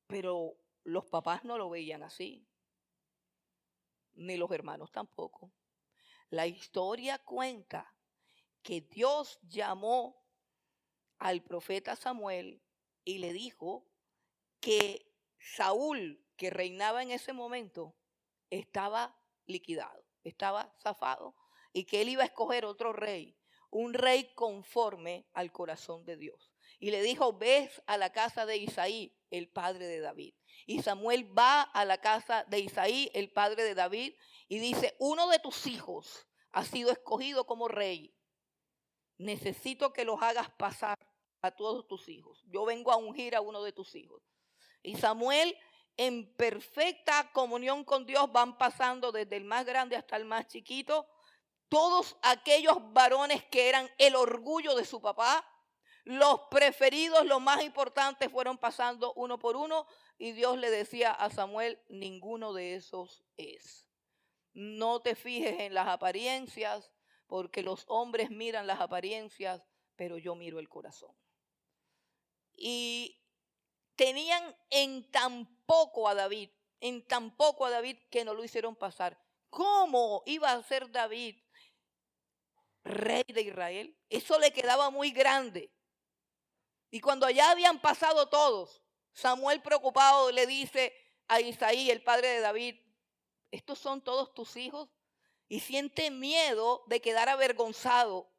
Pero los papás no lo veían así, ni los hermanos tampoco. La historia cuenta que Dios llamó al profeta Samuel y le dijo que Saúl, que reinaba en ese momento, estaba liquidado, estaba zafado, y que él iba a escoger otro rey, un rey conforme al corazón de Dios. Y le dijo: ves a la casa de Isaí, el padre de David. Y Samuel va a la casa de Isaí, el padre de David, y dice: uno de tus hijos ha sido escogido como rey. Necesito que los hagas pasar a todos tus hijos. Yo vengo a ungir a uno de tus hijos. Y Samuel, en perfecta comunión con Dios, van pasando desde el más grande hasta el más chiquito. Todos aquellos varones que eran el orgullo de su papá, los preferidos, los más importantes, fueron pasando uno por uno. Y Dios le decía a Samuel: ninguno de esos es. No te fijes en las apariencias, porque los hombres miran las apariencias, pero yo miro el corazón. Y tenían en tan poco a David que no lo hicieron pasar. ¿Cómo iba a ser David rey de Israel? Eso le quedaba muy grande. Y cuando ya habían pasado todos, Samuel, preocupado, le dice a Isaí, el padre de David: ¿estos son todos tus hijos? Y siente miedo de quedar avergonzado,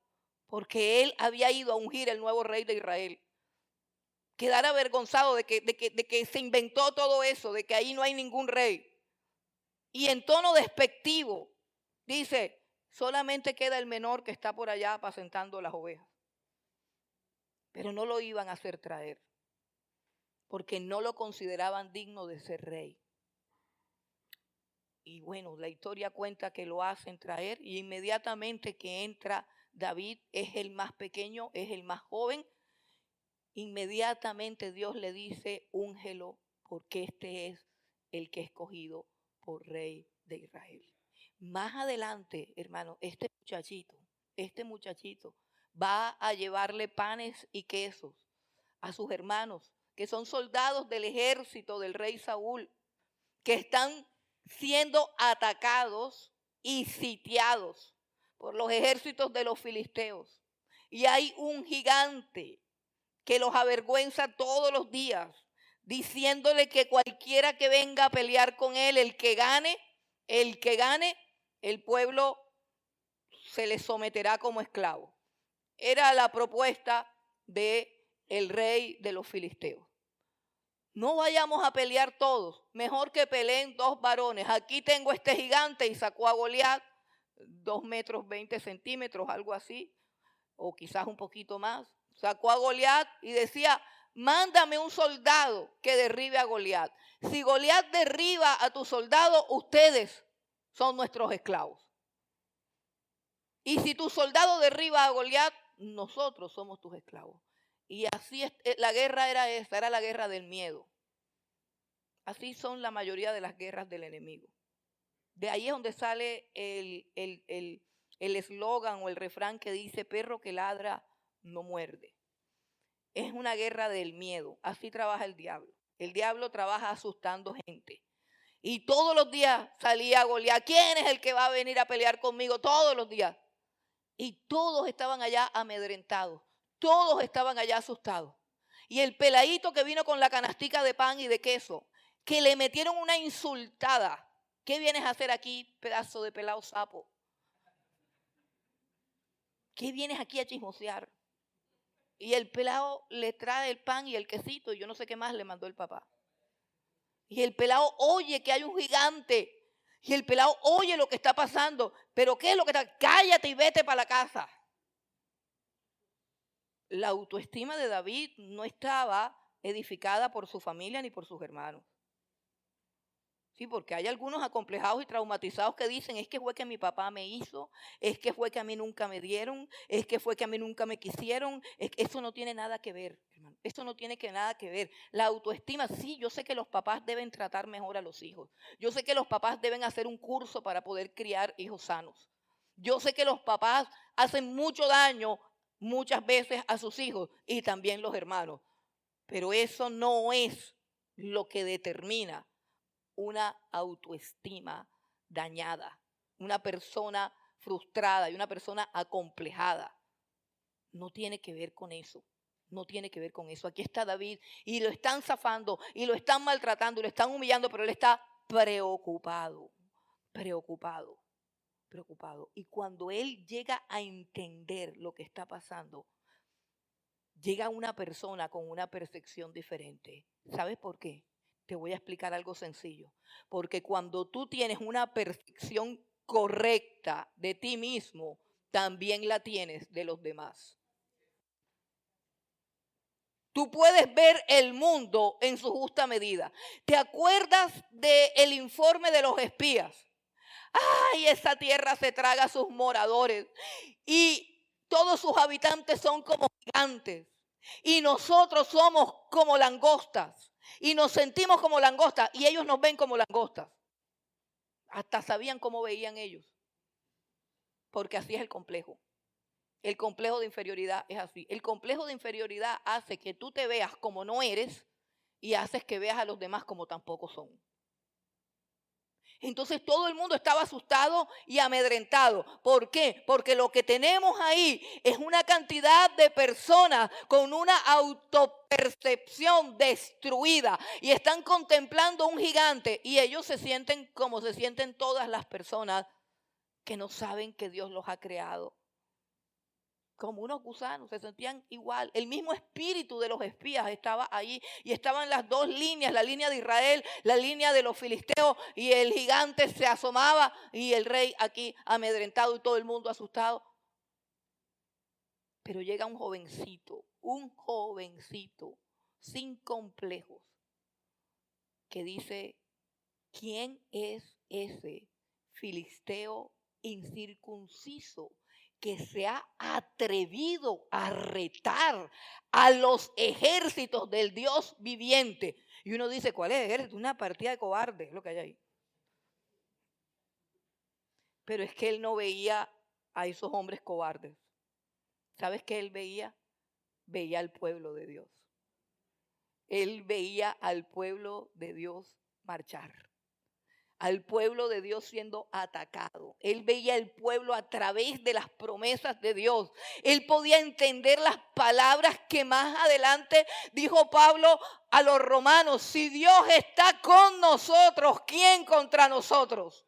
porque él había ido a ungir el nuevo rey de Israel. Quedar avergonzado de que se inventó todo eso, de que ahí no hay ningún rey. Y en tono despectivo dice: solamente queda el menor que está por allá apacentando las ovejas. Pero no lo iban a hacer traer, porque no lo consideraban digno de ser rey. Y bueno, la historia cuenta que lo hacen traer y inmediatamente que entra David, es el más pequeño, es el más joven, inmediatamente Dios le dice, úngelo, porque este es el que he escogido por rey de Israel. Más adelante, hermano, este muchachito va a llevarle panes y quesos a sus hermanos, que son soldados del ejército del rey Saúl, que están siendo atacados y sitiados por los ejércitos de los filisteos. Y hay un gigante que los avergüenza todos los días, diciéndole que cualquiera que venga a pelear con él, el que gane, el pueblo se le someterá como esclavo. Era la propuesta del rey de los filisteos. No vayamos a pelear todos, mejor que peleen 2 varones. Aquí tengo este gigante, y sacó a Goliat, 2 metros 20 centímetros, algo así, o quizás un poquito más. Sacó a Goliat y decía, mándame un soldado que derribe a Goliat. Si Goliat derriba a tu soldado, ustedes son nuestros esclavos. Y si tu soldado derriba a Goliat, nosotros somos tus esclavos. Y así es, la guerra era esa, era la guerra del miedo. Así son la mayoría de las guerras del enemigo. De ahí es donde sale el eslogan o el refrán que dice, perro que ladra no muerde. Es una guerra del miedo. Así trabaja el diablo. El diablo trabaja asustando gente. Y todos los días salía Goliat. ¿Quién es el que va a venir a pelear conmigo? Todos los días. Y todos estaban allá amedrentados. Todos estaban allá asustados. Y el peladito que vino con la canastica de pan y de queso, que le metieron una insultada. ¿Qué vienes a hacer aquí, pedazo de pelado sapo? ¿Qué vienes aquí a chismosear? Y el pelado le trae el pan y el quesito y yo no sé qué más le mandó el papá. Y el pelado oye que hay un gigante. Y el pelado oye lo que está pasando. Pero ¿qué es lo que está? Cállate y vete para la casa. La autoestima de David no estaba edificada por su familia ni por sus hermanos. Sí, porque hay algunos acomplejados y traumatizados que dicen, es que fue que mi papá me hizo, es que fue que a mí nunca me dieron, es que fue que a mí nunca me quisieron. Eso no tiene nada que ver, hermano. Eso no tiene nada que ver. La autoestima, sí, yo sé que los papás deben tratar mejor a los hijos. Yo sé que los papás deben hacer un curso para poder criar hijos sanos. Yo sé que los papás hacen mucho daño muchas veces a sus hijos y también los hermanos. Pero eso no es lo que determina una autoestima dañada, una persona frustrada y una acomplejada. acomplejada. No tiene que ver con eso. No tiene que ver con eso. Aquí está David y lo están zafando y lo están maltratando y lo están humillando, pero él está preocupado. Y cuando él llega a entender lo que está pasando, llega una persona con una percepción diferente. ¿Sabes por qué? Te voy a explicar algo sencillo. Porque cuando tú tienes una percepción correcta de ti mismo, también la tienes de los demás. Tú puedes ver el mundo en su justa medida. ¿Te acuerdas del informe de los espías? ¡Ay, esa tierra se traga a sus moradores! Y todos sus habitantes son como gigantes. Y nosotros somos como langostas. Y nos sentimos como langostas. Y ellos nos ven como langostas. Hasta sabían cómo veían ellos. Porque así es el complejo. El complejo de inferioridad es así. El complejo de inferioridad hace que tú te veas como no eres y haces que veas a los demás como tampoco son. Entonces todo el mundo estaba asustado y amedrentado. ¿Por qué? Porque lo que tenemos ahí es una cantidad de personas con una autopercepción destruida y están contemplando un gigante y ellos se sienten como se sienten todas las personas que no saben que Dios los ha creado. Como unos gusanos, se sentían igual. El mismo espíritu de los espías estaba ahí y estaban las dos líneas, la línea de Israel, la línea de los filisteos, y el gigante se asomaba y el rey aquí amedrentado y todo el mundo asustado. Pero llega un jovencito sin complejos, que dice, ¿quién es ese filisteo incircunciso que se ha atrevido a retar a los ejércitos del Dios viviente? Y uno dice, ¿cuál es el ejército? Una partida de cobardes, es lo que hay ahí. Pero es que él no veía a esos hombres cobardes. ¿Sabes qué él veía? Veía al pueblo de Dios. Él veía al pueblo de Dios marchar, al pueblo de Dios siendo atacado. Él veía el pueblo a través de las promesas de Dios. Él podía entender las palabras que más adelante dijo Pablo a los romanos: si Dios está con nosotros, ¿quién contra nosotros?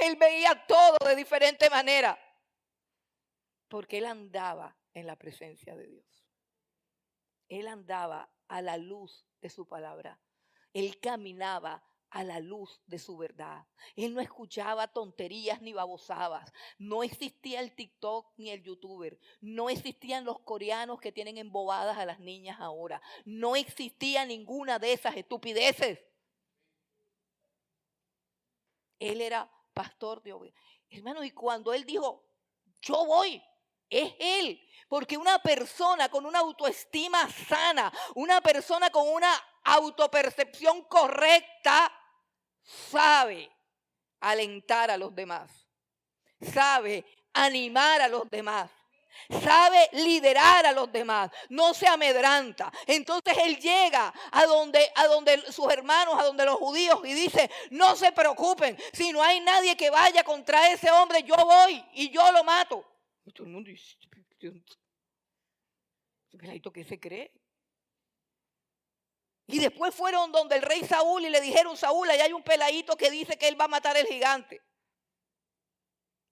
Él veía todo de diferente manera, porque él andaba en la presencia de Dios. Él andaba a la luz de su palabra. Él caminaba a la luz de su verdad. Él no escuchaba tonterías ni babosadas. No existía el TikTok ni el YouTuber. No existían los coreanos que tienen embobadas a las niñas ahora. No existía ninguna de esas estupideces. Él era pastor de ovejas. Hermano, y cuando él dijo, yo voy, es él. Porque una persona con una autoestima sana, una persona con una autopercepción correcta, sabe alentar a los demás, sabe animar a los demás, sabe liderar a los demás, no se amedranta. Entonces él llega a donde sus hermanos, a donde los judíos, y dice, no se preocupen, si no hay nadie que vaya contra ese hombre, yo voy y yo lo mato. Y todo el mundo dice, ¿este peladito qué se cree? Y después fueron donde el rey Saúl y le dijeron, Saúl, allá hay un peladito que dice que él va a matar al gigante.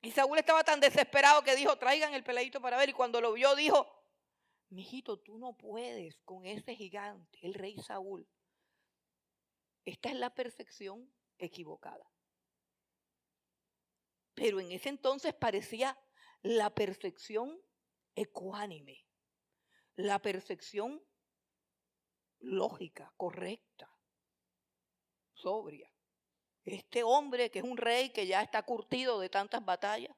Y Saúl estaba tan desesperado que dijo, traigan el peladito para ver. Y cuando lo vio dijo, mijito, tú no puedes con ese gigante, el rey Saúl. Esta es la perfección equivocada. Pero en ese entonces parecía la perfección ecuánime, la perfección lógica, correcta, sobria. Este hombre que es un rey que ya está curtido de tantas batallas,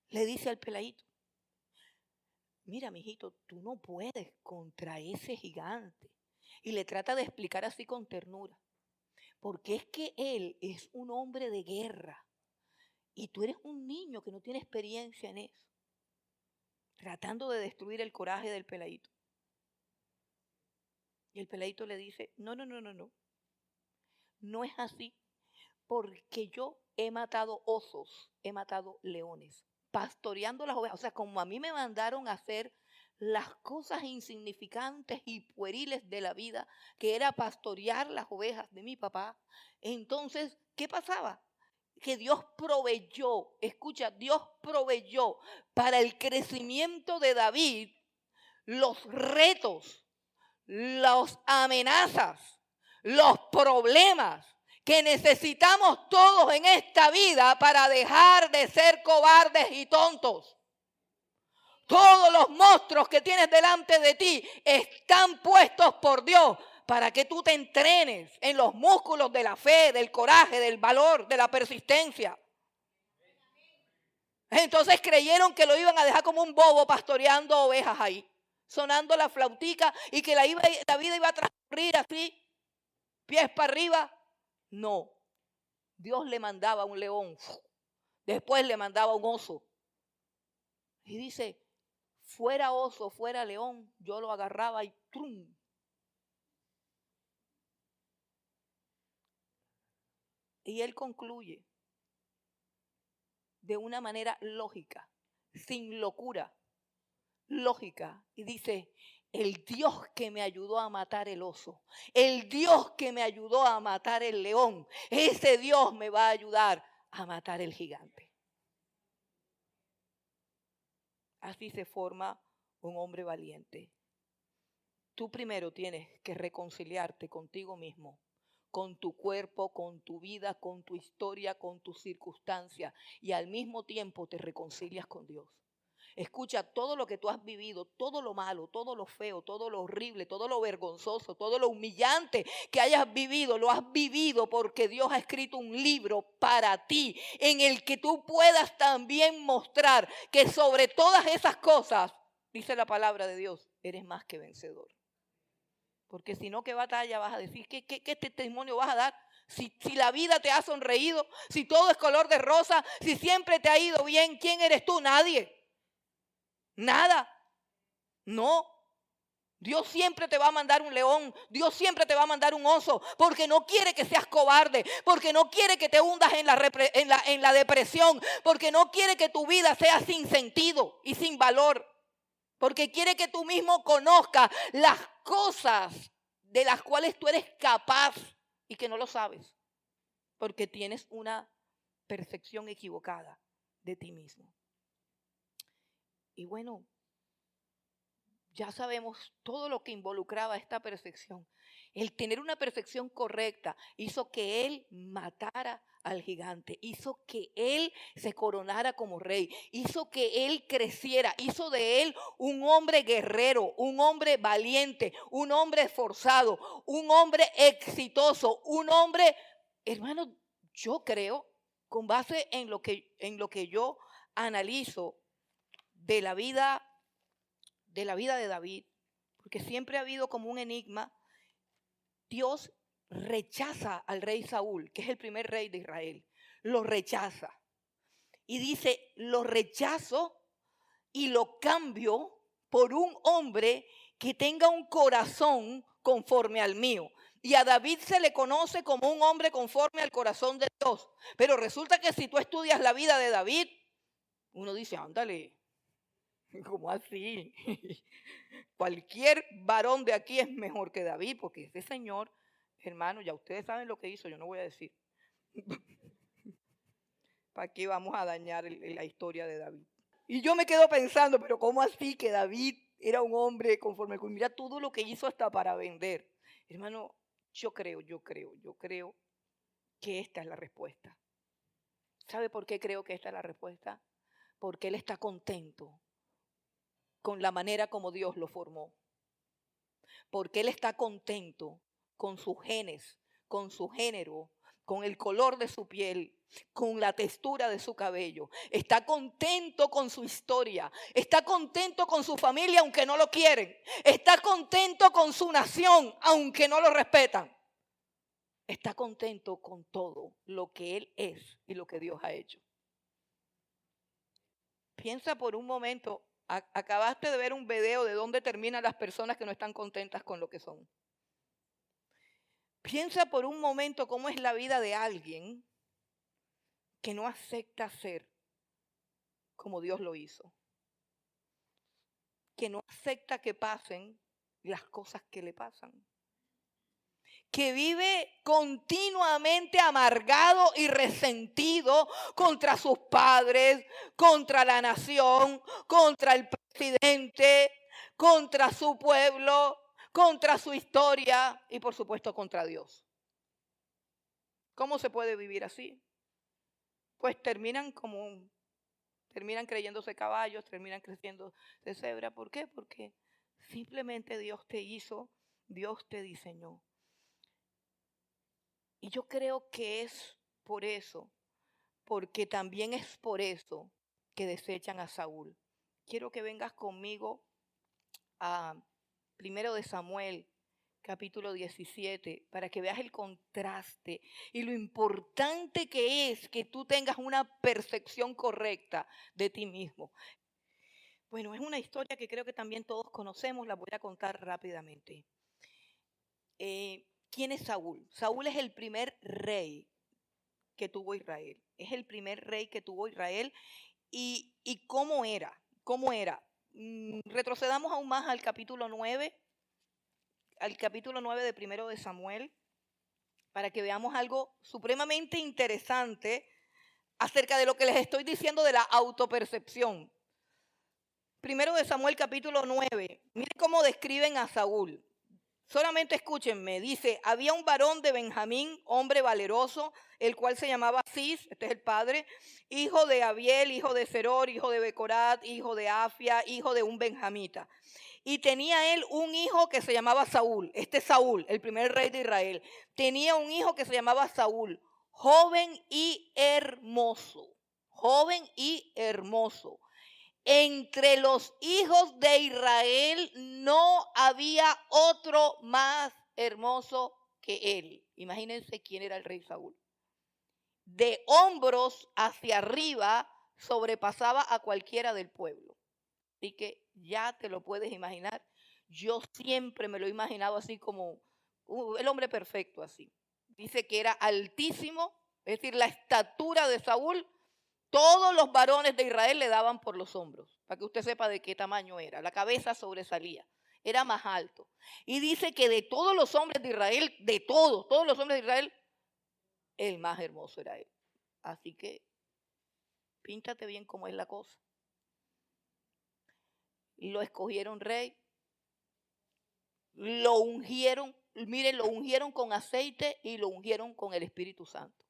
le dice al peladito, mira, mijito, tú no puedes contra ese gigante. Y le trata de explicar así con ternura, porque es que él es un hombre de guerra y tú eres un niño que no tiene experiencia en eso, tratando de destruir el coraje del peladito. Y el peladito le dice, no, no es así, porque yo he matado osos, he matado leones, pastoreando las ovejas. O sea, como a mí me mandaron a hacer las cosas insignificantes y pueriles de la vida, que era pastorear las ovejas de mi papá. Entonces, ¿qué pasaba? Que Dios proveyó, escucha, Dios proveyó para el crecimiento de David los retos, las amenazas, los problemas que necesitamos todos en esta vida para dejar de ser cobardes y tontos. Todos los monstruos que tienes delante de ti están puestos por Dios para que tú te entrenes en los músculos de la fe, del coraje, del valor, de la persistencia. Entonces creyeron que lo iban a dejar como un bobo pastoreando ovejas ahí, sonando la flautica, y que la vida iba a transcurrir así, pies para arriba. No, Dios le mandaba un león, después le mandaba un oso. Y dice, fuera oso, fuera león, yo lo agarraba y ¡trum! Y él concluye de una manera lógica, sin locura, lógica, y dice, el Dios que me ayudó a matar el oso, el Dios que me ayudó a matar el león, ese Dios me va a ayudar a matar el gigante. Así se forma un hombre valiente. Tú primero tienes que reconciliarte contigo mismo, con tu cuerpo, con tu vida, con tu historia, con tus circunstancias, y al mismo tiempo te reconcilias con Dios. Escucha, todo lo que tú has vivido, todo lo malo, todo lo feo, todo lo horrible, todo lo vergonzoso, todo lo humillante que hayas vivido, lo has vivido porque Dios ha escrito un libro para ti en el que tú puedas también mostrar que sobre todas esas cosas, dice la palabra de Dios, eres más que vencedor. Porque si no, ¿qué batalla vas a decir? ¿Qué testimonio vas a dar? Si la vida te ha sonreído, si todo es color de rosa, si siempre te ha ido bien, ¿quién eres tú? Nadie. Nada. No. Dios siempre te va a mandar un león, Dios siempre te va a mandar un oso, porque no quiere que seas cobarde, porque no quiere que te hundas en la depresión, porque no quiere que tu vida sea sin sentido y sin valor, porque quiere que tú mismo conozcas las cosas de las cuales tú eres capaz y que no lo sabes, porque tienes una percepción equivocada de ti mismo. Y bueno, ya sabemos todo lo que involucraba esta perfección. El tener una perfección correcta hizo que él matara al gigante, hizo que él se coronara como rey, hizo que él creciera, hizo de él un hombre guerrero, un hombre valiente, un hombre esforzado, un hombre exitoso, un hombre, hermano, yo creo, con base en lo que yo analizo de la vida de David, porque siempre ha habido como un enigma. Dios rechaza al rey Saúl, que es el primer rey de Israel, lo rechaza y dice, lo rechazo y lo cambio por un hombre que tenga un corazón conforme al mío. Y a David se le conoce como un hombre conforme al corazón de Dios, pero resulta que si tú estudias la vida de David, uno dice, ándale, ¿cómo así? Cualquier varón de aquí es mejor que David, porque ese señor, hermano, ya ustedes saben lo que hizo, yo no voy a decir. ¿Para qué vamos a dañar la historia de David? Y yo me quedo pensando, pero ¿cómo así que David era un hombre conforme con, mira todo lo que hizo hasta para vender? Hermano, yo creo que esta es la respuesta. ¿Sabe por qué creo que esta es la respuesta? Porque él está contento con la manera como Dios lo formó. Porque él está contento con sus genes, con su género, con el color de su piel, con la textura de su cabello. Está contento con su historia. Está contento con su familia aunque no lo quieren. Está contento con su nación aunque no lo respetan. Está contento con todo lo que él es y lo que Dios ha hecho. Piensa por un momento, acabaste de ver un video de dónde terminan las personas que no están contentas con lo que son. Piensa por un momento cómo es la vida de alguien que no acepta ser como Dios lo hizo. Que no acepta que pasen las cosas que le pasan. Que vive continuamente amargado y resentido contra sus padres, contra la nación, contra el presidente, contra su pueblo, contra su historia y por supuesto contra Dios. ¿Cómo se puede vivir así? Pues terminan creyéndose caballos, terminan creciéndose cebra. ¿Por qué? Porque simplemente Dios te hizo, Dios te diseñó. Y yo creo que es por eso, porque también es por eso que desechan a Saúl. Quiero que vengas conmigo a 1 de Samuel, capítulo 17, para que veas el contraste y lo importante que es que tú tengas una percepción correcta de ti mismo. Bueno, es una historia que creo que también todos conocemos, la voy a contar rápidamente. ¿Quién es Saúl? Saúl es el primer rey que tuvo Israel. Es el primer rey que tuvo Israel. ¿Y cómo era? ¿Cómo era? Retrocedamos aún más al capítulo 9 de 1 de Samuel, para que veamos algo supremamente interesante acerca de lo que les estoy diciendo de la autopercepción. 1 de Samuel capítulo 9, miren cómo describen a Saúl. Solamente escúchenme, dice, había un varón de Benjamín, hombre valeroso, el cual se llamaba Cis, este es el padre, hijo de Abiel, hijo de Seror, hijo de Becorat, hijo de Afia, hijo de un benjamita. Y tenía él un hijo que se llamaba Saúl, este Saúl, el primer rey de Israel. Tenía un hijo que se llamaba Saúl, joven y hermoso, joven y hermoso. Entre los hijos de Israel no había otro más hermoso que él. Imagínense quién era el rey Saúl. De hombros hacia arriba sobrepasaba a cualquiera del pueblo. Así que ya te lo puedes imaginar. Yo siempre me lo he imaginado así como el hombre perfecto así. Dice que era altísimo, es decir, la estatura de Saúl. Todos los varones de Israel le daban por los hombros, para que usted sepa de qué tamaño era. La cabeza sobresalía, era más alto. Y dice que de todos los hombres de Israel, de todos los hombres de Israel, el más hermoso era él. Así que píntate bien cómo es la cosa. Lo escogieron rey, lo ungieron, miren, lo ungieron con aceite y lo ungieron con el Espíritu Santo.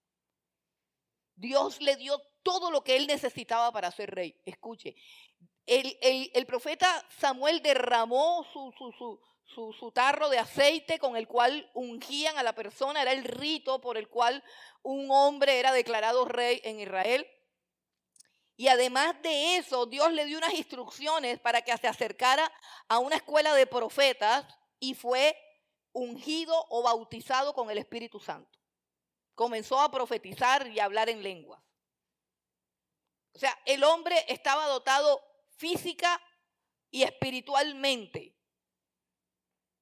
Dios le dio todo lo que él necesitaba para ser rey. Escuche, el profeta Samuel derramó su tarro de aceite con el cual ungían a la persona. Era el rito por el cual un hombre era declarado rey en Israel. Y además de eso, Dios le dio unas instrucciones para que se acercara a una escuela de profetas y fue ungido o bautizado con el Espíritu Santo. Comenzó a profetizar y a hablar en lenguas. O sea, el hombre estaba dotado física y espiritualmente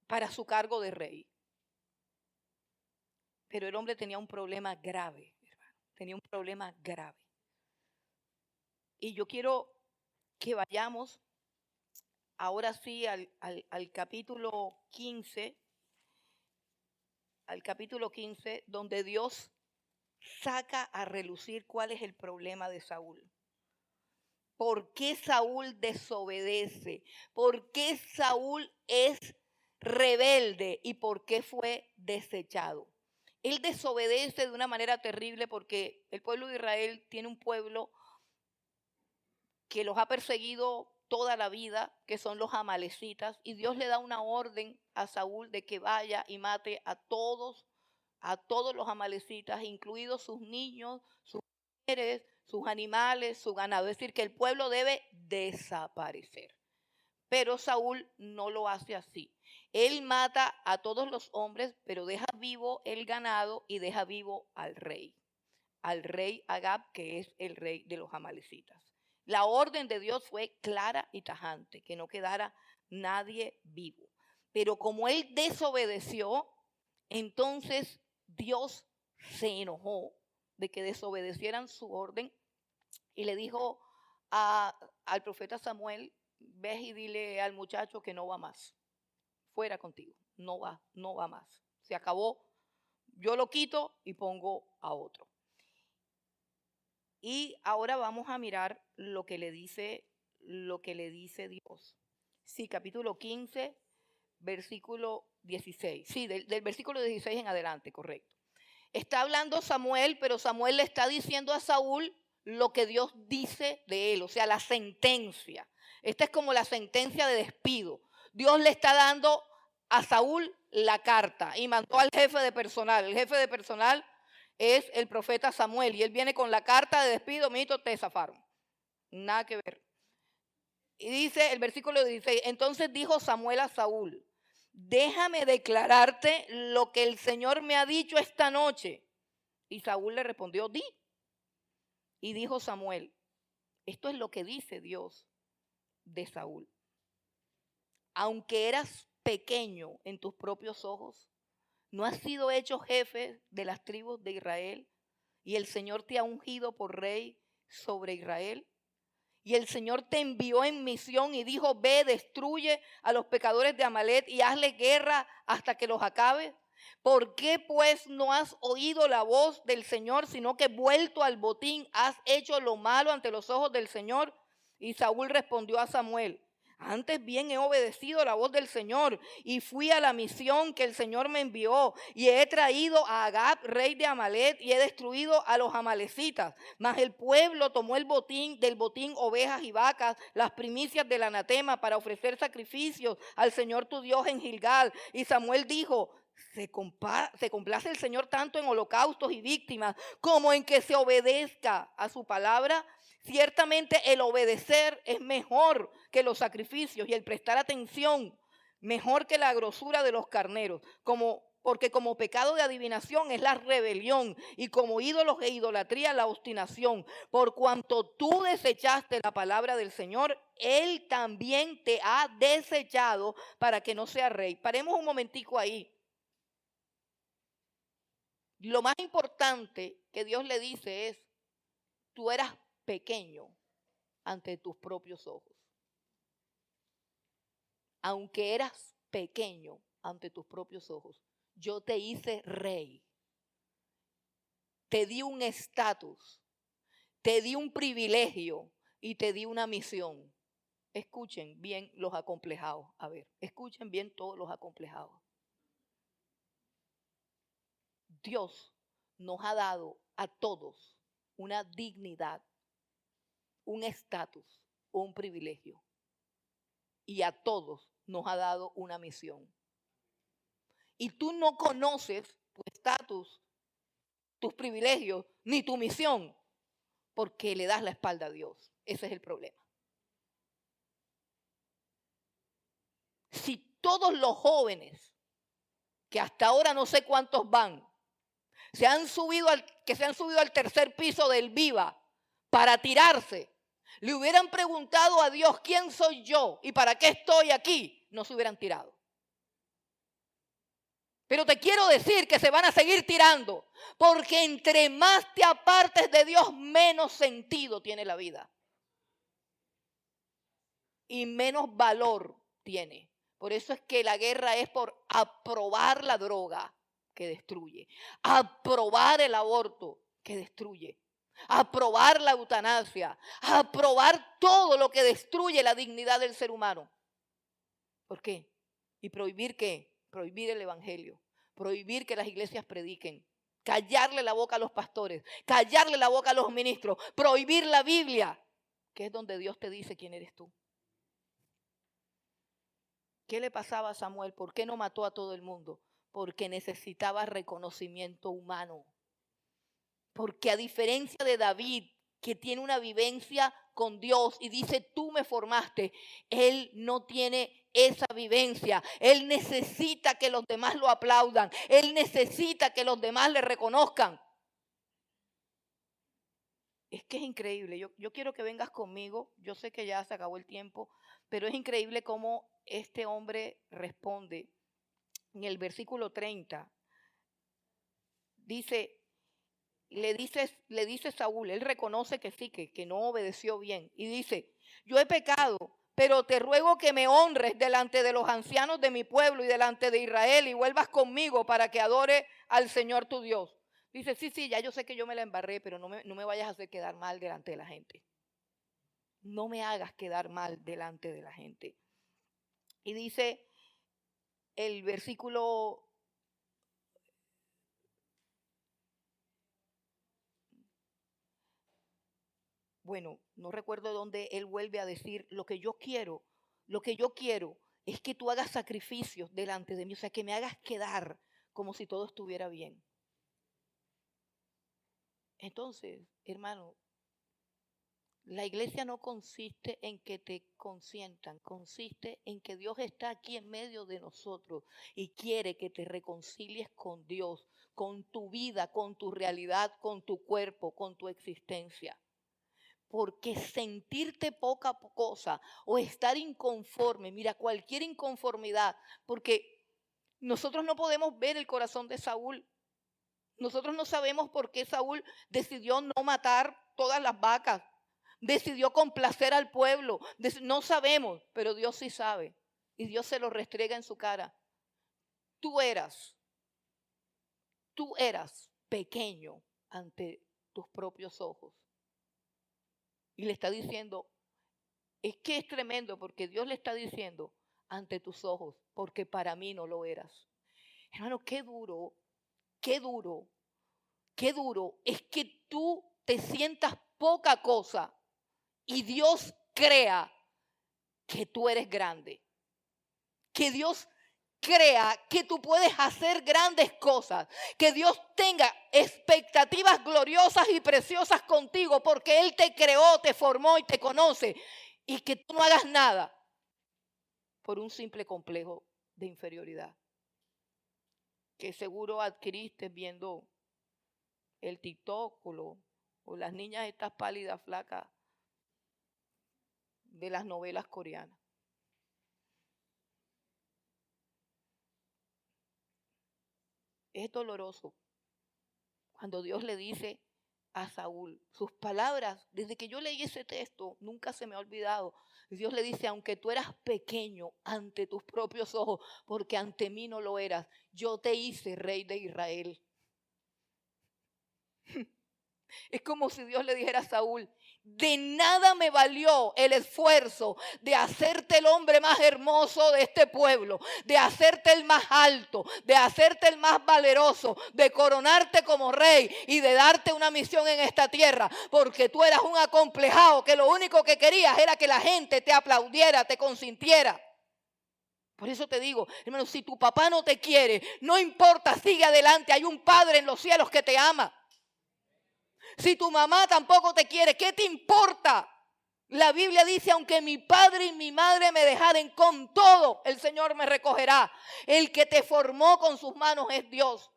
para su cargo de rey. Pero el hombre tenía un problema grave, hermano. Tenía un problema grave. Y yo quiero que vayamos ahora sí al capítulo 15. Al capítulo 15, donde Dios saca a relucir cuál es el problema de Saúl. ¿Por qué Saúl desobedece? ¿Por qué Saúl es rebelde? ¿Y por qué fue desechado? Él desobedece de una manera terrible porque el pueblo de Israel tiene un pueblo que los ha perseguido toda la vida, que son los amalecitas, y Dios le da una orden a Saúl de que vaya y mate a todos los amalecitas, incluidos sus niños, sus mujeres, sus animales, su ganado. Es decir, que el pueblo debe desaparecer. Pero Saúl no lo hace así. Él mata a todos los hombres, pero deja vivo el ganado y deja vivo al rey Agab, que es el rey de los amalecitas. La orden de Dios fue clara y tajante, que no quedara nadie vivo. Pero como él desobedeció, entonces Dios se enojó de que desobedecieran su orden y le dijo al profeta Samuel: ve y dile al muchacho que no va más, fuera contigo, no va más, se acabó, yo lo quito y pongo a otro. Y ahora vamos a mirar lo que le dice Dios. Sí, capítulo 15, versículo 16. Sí, del versículo 16 en adelante, correcto. Está hablando Samuel, pero Samuel le está diciendo a Saúl lo que Dios dice de él, o sea, la sentencia. Esta es como la sentencia de despido. Dios le está dando a Saúl la carta y mandó al jefe de personal. El jefe de personal es el profeta Samuel y él viene con la carta de despido: mijito, te zafaron. Nada que ver. Y dice el versículo 16: entonces dijo Samuel a Saúl: déjame declararte lo que el Señor me ha dicho esta noche. Y Saúl le respondió: di. Y dijo Samuel: esto es lo que dice Dios de Saúl. Aunque eras pequeño en tus propios ojos, ¿no has sido hecho jefe de las tribus de Israel? Y el Señor te ha ungido por rey sobre Israel. Y el Señor te envió en misión y dijo: ve, destruye a los pecadores de Amalec y hazle guerra hasta que los acabes. ¿Por qué pues no has oído la voz del Señor, sino que vuelto al botín has hecho lo malo ante los ojos del Señor? Y Saúl respondió a Samuel: Antes bien he obedecido la voz del Señor y fui a la misión que el Señor me envió. Y he traído a Agag, rey de Amalec, y he destruido a los amalecitas. Mas el pueblo tomó del botín ovejas y vacas, las primicias del anatema, para ofrecer sacrificios al Señor tu Dios en Gilgal. Y Samuel dijo: se complace el Señor tanto en holocaustos y víctimas como en que se obedezca a su palabra. Ciertamente el obedecer es mejor que los sacrificios y el prestar atención mejor que la grosura de los carneros, porque como pecado de adivinación es la rebelión y como ídolos e idolatría la obstinación. Por cuanto tú desechaste la palabra del Señor, Él también te ha desechado para que no seas rey. Paremos un momentico ahí. Lo más importante que Dios le dice es: tú eras pequeño ante tus propios ojos. Aunque eras pequeño ante tus propios ojos, yo te hice rey. Te di un estatus, te di un privilegio y te di una misión. Escuchen bien los acomplejados. A ver, escuchen bien todos los acomplejados. Dios nos ha dado a todos una dignidad, un estatus, un privilegio. Y a todos nos ha dado una misión. Y tú no conoces tu estatus, tus privilegios, ni tu misión, porque le das la espalda a Dios. Ese es el problema. Si todos los jóvenes, que hasta ahora no sé cuántos van, que se han subido al tercer piso del Viva para tirarse, le hubieran preguntado a Dios: ¿quién soy yo y para qué estoy aquí?, no se hubieran tirado. Pero te quiero decir que se van a seguir tirando, porque entre más te apartes de Dios, menos sentido tiene la vida y menos valor tiene. Por eso es que la guerra es por aprobar la droga, que destruye, aprobar el aborto, que destruye, aprobar la eutanasia, aprobar todo lo que destruye la dignidad del ser humano. ¿Por qué? ¿Y prohibir qué? Prohibir el evangelio, prohibir que las iglesias prediquen, callarle la boca a los pastores, callarle la boca a los ministros, prohibir la Biblia, que es donde Dios te dice quién eres tú. ¿Qué le pasaba a Samuel? ¿Por qué no mató a todo el mundo? Porque necesitaba reconocimiento humano. Porque a diferencia de David, que tiene una vivencia con Dios y dice: tú me formaste, él no tiene esa vivencia. Él necesita que los demás lo aplaudan. Él necesita que los demás le reconozcan. Es que es increíble. Yo quiero que vengas conmigo. Yo sé que ya se acabó el tiempo, pero es increíble cómo este hombre responde. En el versículo 30 dice, le dice Saúl, él reconoce que sí, que no obedeció bien. Y dice: yo he pecado, pero te ruego que me honres delante de los ancianos de mi pueblo y delante de Israel, y vuelvas conmigo para que adore al Señor tu Dios. Dice: sí, ya yo sé que yo me la embarré, pero no me vayas a hacer quedar mal delante de la gente. No me hagas quedar mal delante de la gente. Y dice el versículo... Bueno, no recuerdo dónde él vuelve a decir: lo que yo quiero es que tú hagas sacrificios delante de mí, o sea, que me hagas quedar como si todo estuviera bien. Entonces, hermano, la iglesia no consiste en que te consientan, consiste en que Dios está aquí en medio de nosotros y quiere que te reconcilies con Dios, con tu vida, con tu realidad, con tu cuerpo, con tu existencia. Porque sentirte poca cosa o estar inconforme, mira, cualquier inconformidad, porque nosotros no podemos ver el corazón de Saúl. Nosotros no sabemos por qué Saúl decidió no matar todas las vacas, decidió complacer al pueblo. No sabemos, pero Dios sí sabe. Y Dios se lo restriega en su cara. Tú eras pequeño ante tus propios ojos. Y le está diciendo: Es que es tremendo porque Dios le está diciendo ante tus ojos, porque para mí no lo eras. Hermano, qué duro, qué duro, qué duro es que tú te sientas poca cosa y Dios crea que tú eres grande. Que Dios crea que tú puedes hacer grandes cosas, que Dios tenga expectativas gloriosas y preciosas contigo porque Él te creó, te formó y te conoce, y que tú no hagas nada por un simple complejo de inferioridad que seguro adquiriste viendo el TikTok o las niñas estas pálidas flacas de las novelas coreanas. Es doloroso cuando Dios le dice a Saúl, sus palabras, desde que yo leí ese texto, nunca se me ha olvidado. Dios le dice, aunque tú eras pequeño ante tus propios ojos, porque ante mí no lo eras, yo te hice rey de Israel. Es como si Dios le dijera a Saúl, de nada me valió el esfuerzo de hacerte el hombre más hermoso de este pueblo, de hacerte el más alto, de hacerte el más valeroso, de coronarte como rey y de darte una misión en esta tierra, porque tú eras un acomplejado que lo único que querías era que la gente te aplaudiera, te consintiera. Por eso te digo, hermano, si tu papá no te quiere, no importa, sigue adelante, hay un Padre en los cielos que te ama. Si tu mamá tampoco te quiere, ¿qué te importa? La Biblia dice, aunque mi padre y mi madre me dejaren, con todo el Señor me recogerá. El que te formó con sus manos es Dios.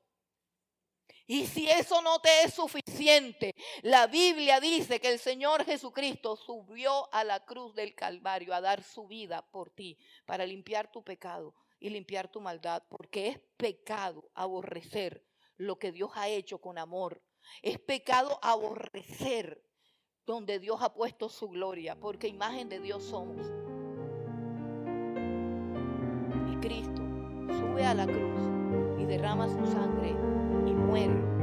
Y si eso no te es suficiente, la Biblia dice que el Señor Jesucristo subió a la cruz del Calvario a dar su vida por ti, para limpiar tu pecado y limpiar tu maldad, porque es pecado aborrecer lo que Dios ha hecho con amor. Es pecado aborrecer donde Dios ha puesto su gloria, porque imagen de Dios somos. Y Cristo sube a la cruz y derrama su sangre y muere